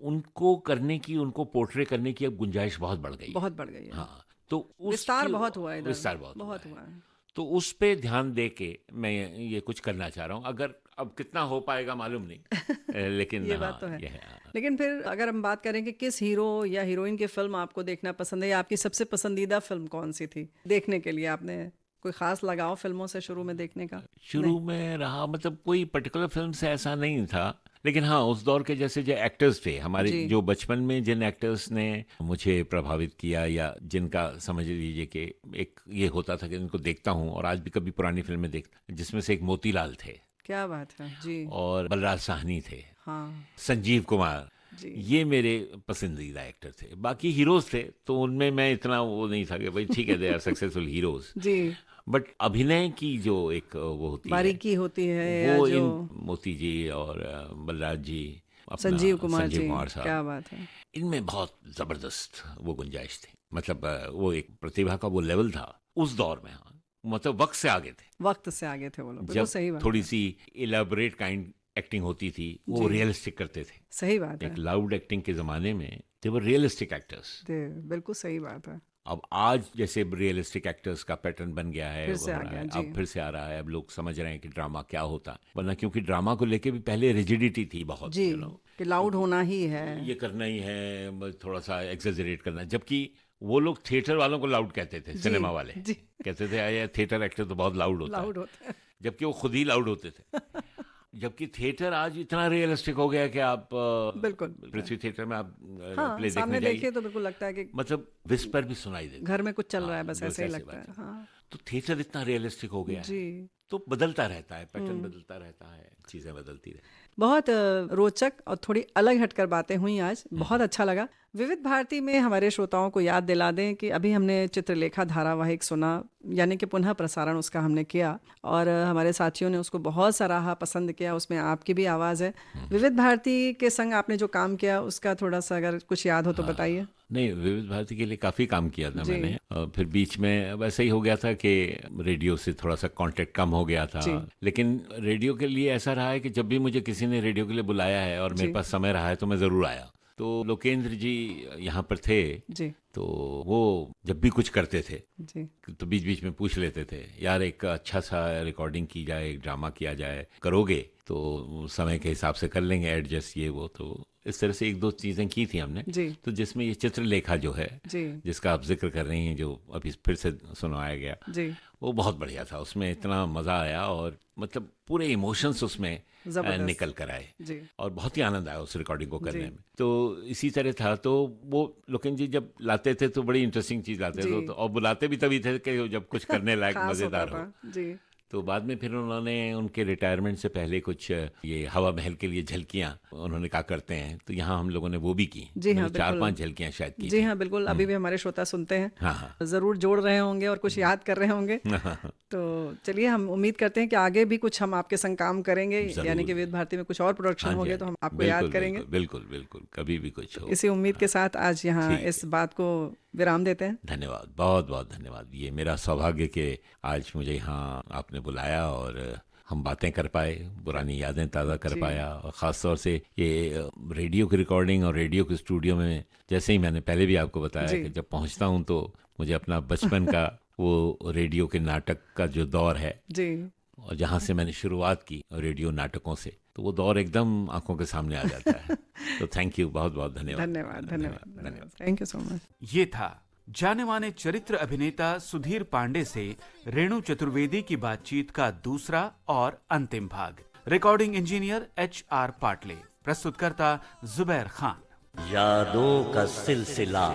उनको करने की, उनको पोर्ट्रे करने की अब गुंजाइश बहुत बढ़ गई है। बहुत बढ़ गई है। हाँ, तो विस्तार बहुत हुआ है इधर। विस्तार बहुत बहुत हुआ हुआ है। है। तो उस पे ध्यान दे के मैं ये कुछ करना चाह रहा हूँ। अगर अब कितना हो पाएगा मालूम नहीं लेकिन ये बात तो है। ये है। लेकिन फिर अगर हम बात करें कि किस हीरो या हीरोइन की फिल्म आपको देखना पसंद है, या आपकी सबसे पसंदीदा फिल्म कौन सी थी देखने के लिए? आपने कोई खास लगाव फिल्मों से शुरू में देखने का? शुरू में रहा, मतलब कोई पर्टिकुलर फिल्म से ऐसा नहीं था, लेकिन हाँ उस दौर के जैसे जो एक्टर्स थे हमारे, जी। जो बचपन में जिन एक्टर्स ने मुझे प्रभावित किया, या जिनका समझ लीजिए कि एक ये होता था कि इनको देखता हूँ और आज भी कभी पुरानी फिल्में देखता, जिसमें से एक मोतीलाल थे क्या बात है जी। और बलराज साहनी थे, हाँ संजीव कुमार, जी। ये मेरे पसंदीदा एक्टर थे। बाकी हीरोज थे तो उनमें मैं इतना वो नहीं था कि भाई ठीक है दे आर सक्सेसफुल हीरोज, जी। बट अभिनय की जो एक वो होती है, बारीकी होती है, या वो जो इन मोती जी और बलराज जी, अपना संजीव कुमार संजीव जी, कुमार साहब, क्या बात है। इनमें बहुत जबरदस्त वो गुंजाइश थी। मतलब वो एक प्रतिभा का वो लेवल था उस दौर में। हाँ, मतलब वक्त से आगे थे। वक्त से आगे थे वो लोग, बिल्कुल जब सही बात थोड़ी है। सी इलेबोरेट काइंड एक्टिंग होती थी, वो जी। रियलिस्टिक करते थे। सही बात है। एक लाउड एक्टिंग के जमाने में दे वर रियलिस्टिक एक्टर्स। बिल्कुल सही बात है। अब आज जैसे रियलिस्टिक एक्टर्स का पैटर्न बन गया है, फिर से हो आ रहा गया, है, जी। अब फिर से आ रहा है। अब लोग समझ रहे हैं कि ड्रामा क्या होता है, वरना क्योंकि ड्रामा को लेके भी पहले रिजिडिटी थी बहुत, जी, you know, कि लाउड होना ही है। ये करना ही है, बस थोड़ा सा एक्सेजरेट करना है। जबकि वो लोग थिएटर वालों को लाउड कहते थे, सिनेमा वाले जी। कहते थे ये थिएटर एक्टर तो बहुत लाउड होता है, लाउड होता है। जबकि वो खुद ही लाउड होते थे। जबकि थिएटर आज इतना रियलिस्टिक हो गया कि आप बिल्कुल। पृथ्वी थिएटर में आप हाँ, प्ले सामने देखने देखिए जाइए, तो बिल्कुल लगता है कि मतलब विस्पर भी सुनाई देता घर में कुछ चल रहा है, हाँ, बस बस ऐसे ही ऐसी लगता बात है। हाँ तो थिएटर इतना रियलिस्टिक हो गया है, जी। तो बदलता रहता है, पैटर्न बदलता रहता है, चीजें बदलती रहती हैं। बहुत रोचक और थोड़ी अलग हटकर बातें हुई आज, बहुत अच्छा लगा। विविध भारती में हमारे श्रोताओं को याद दिला दें कि अभी हमने चित्रलेखा धारावाहिक सुना, यानी कि पुनः प्रसारण उसका हमने किया, और हमारे साथियों ने उसको बहुत सराहा, पसंद किया। उसमें आपकी भी आवाज़ है। विविध भारती के संग आपने जो काम किया उसका थोड़ा सा अगर कुछ याद हो तो बताइए। नहीं, विविध भारती के लिए काफ़ी काम किया था जी। मैंने, और फिर बीच में वैसे ही हो गया था कि रेडियो से थोड़ा सा कांटेक्ट कम हो गया था। जी। लेकिन रेडियो के लिए ऐसा रहा है कि जब भी मुझे किसी ने रेडियो के लिए बुलाया है और मेरे जी। पास समय रहा है तो मैं ज़रूर आया। तो लोकेंद्र जी यहाँ पर थे, जी। तो वो जब भी कुछ करते थे जी। तो बीच बीच में पूछ लेते थे, यार एक अच्छा सा रिकॉर्डिंग की जाए, एक ड्रामा किया जाए, करोगे? तो समय के हिसाब से कर लेंगे एडजस्ट, ये वो। तो इस तरह से एक दो चीज़ें की थी हमने। जी। तो जिसमें ये चित्रलेखा जो है, जी। जिसका आप जिक्र कर रही हैं, जो अभी फिर से सुनवाया गया, जी। वो बहुत बढ़िया था। उसमें इतना मज़ा आया, और मतलब पूरे इमोशंस उसमें जबरदस्त। निकल कर आए, जी। और बहुत ही आनंद आया उस रिकॉर्डिंग को करने जी। में। तो इसी तरह था। तो वो लोकेंद्र जी जब लाते थे तो बड़ी इंटरेस्टिंग चीज़ लाते जी। थे, तो और बुलाते भी तभी थे कि जब कुछ करने लायक खास मज़ेदार होता हो। था। जी। तो बाद में फिर उन्होंने उनके रिटायरमेंट से पहले कुछ ये हवा महल के लिए झलकियां उन्होंने कहा करते हैं, तो यहाँ हम लोगों ने वो भी की। जी हाँ, मैंने 4-5 बिल्कुल। झलकियां शायद की जी थी। हाँ, बिल्कुल। अभी भी हमारे श्रोता सुनते हैं, हाँ हाँ जरूर जोड़ रहे होंगे और कुछ याद कर रहे होंगे। तो चलिए, हम उम्मीद करते हैं कि आगे भी कुछ हम आपके संग काम करेंगे, जरूर। यानी कि विविध भारती में कुछ और प्रोडक्शन हाँ जी, होंगे हाँ तो जी। हम आपको बिल्कुल, याद करेंगे। बिल्कुल बिल्कुल, कभी भी कुछ हो। इसी उम्मीद के साथ आज यहाँ ठीक है। इस बात को विराम देते हैं। धन्यवाद, बहुत बहुत धन्यवाद। ये मेरा सौभाग्य कि आज मुझे यहाँ आपने बुलाया और हम बातें कर पाए, पुरानी यादें ताज़ा कर जी। पाया। और ख़ास तौर से ये रेडियो की रिकॉर्डिंग और रेडियो के स्टूडियो में, जैसे ही मैंने पहले भी आपको बताया जी। कि जब पहुँचता हूँ तो मुझे अपना बचपन का वो रेडियो के नाटक का जो दौर है, जी। और जहाँ से मैंने शुरुआत की रेडियो नाटकों से, तो वो दौर एकदम आंखों के सामने आ जाता है। तो थैंक यू, बहुत बहुत धन्यवाद। धन्यवाद। धन्यवाद। Thank you so much. ये था जाने माने चरित्र अभिनेता सुधीर पांडे से रेणु चतुर्वेदी की बातचीत का दूसरा और अंतिम भाग। रिकॉर्डिंग इंजीनियर HR पाटले, प्रस्तुतकर्ता जुबैर खान। यादों का सिलसिला।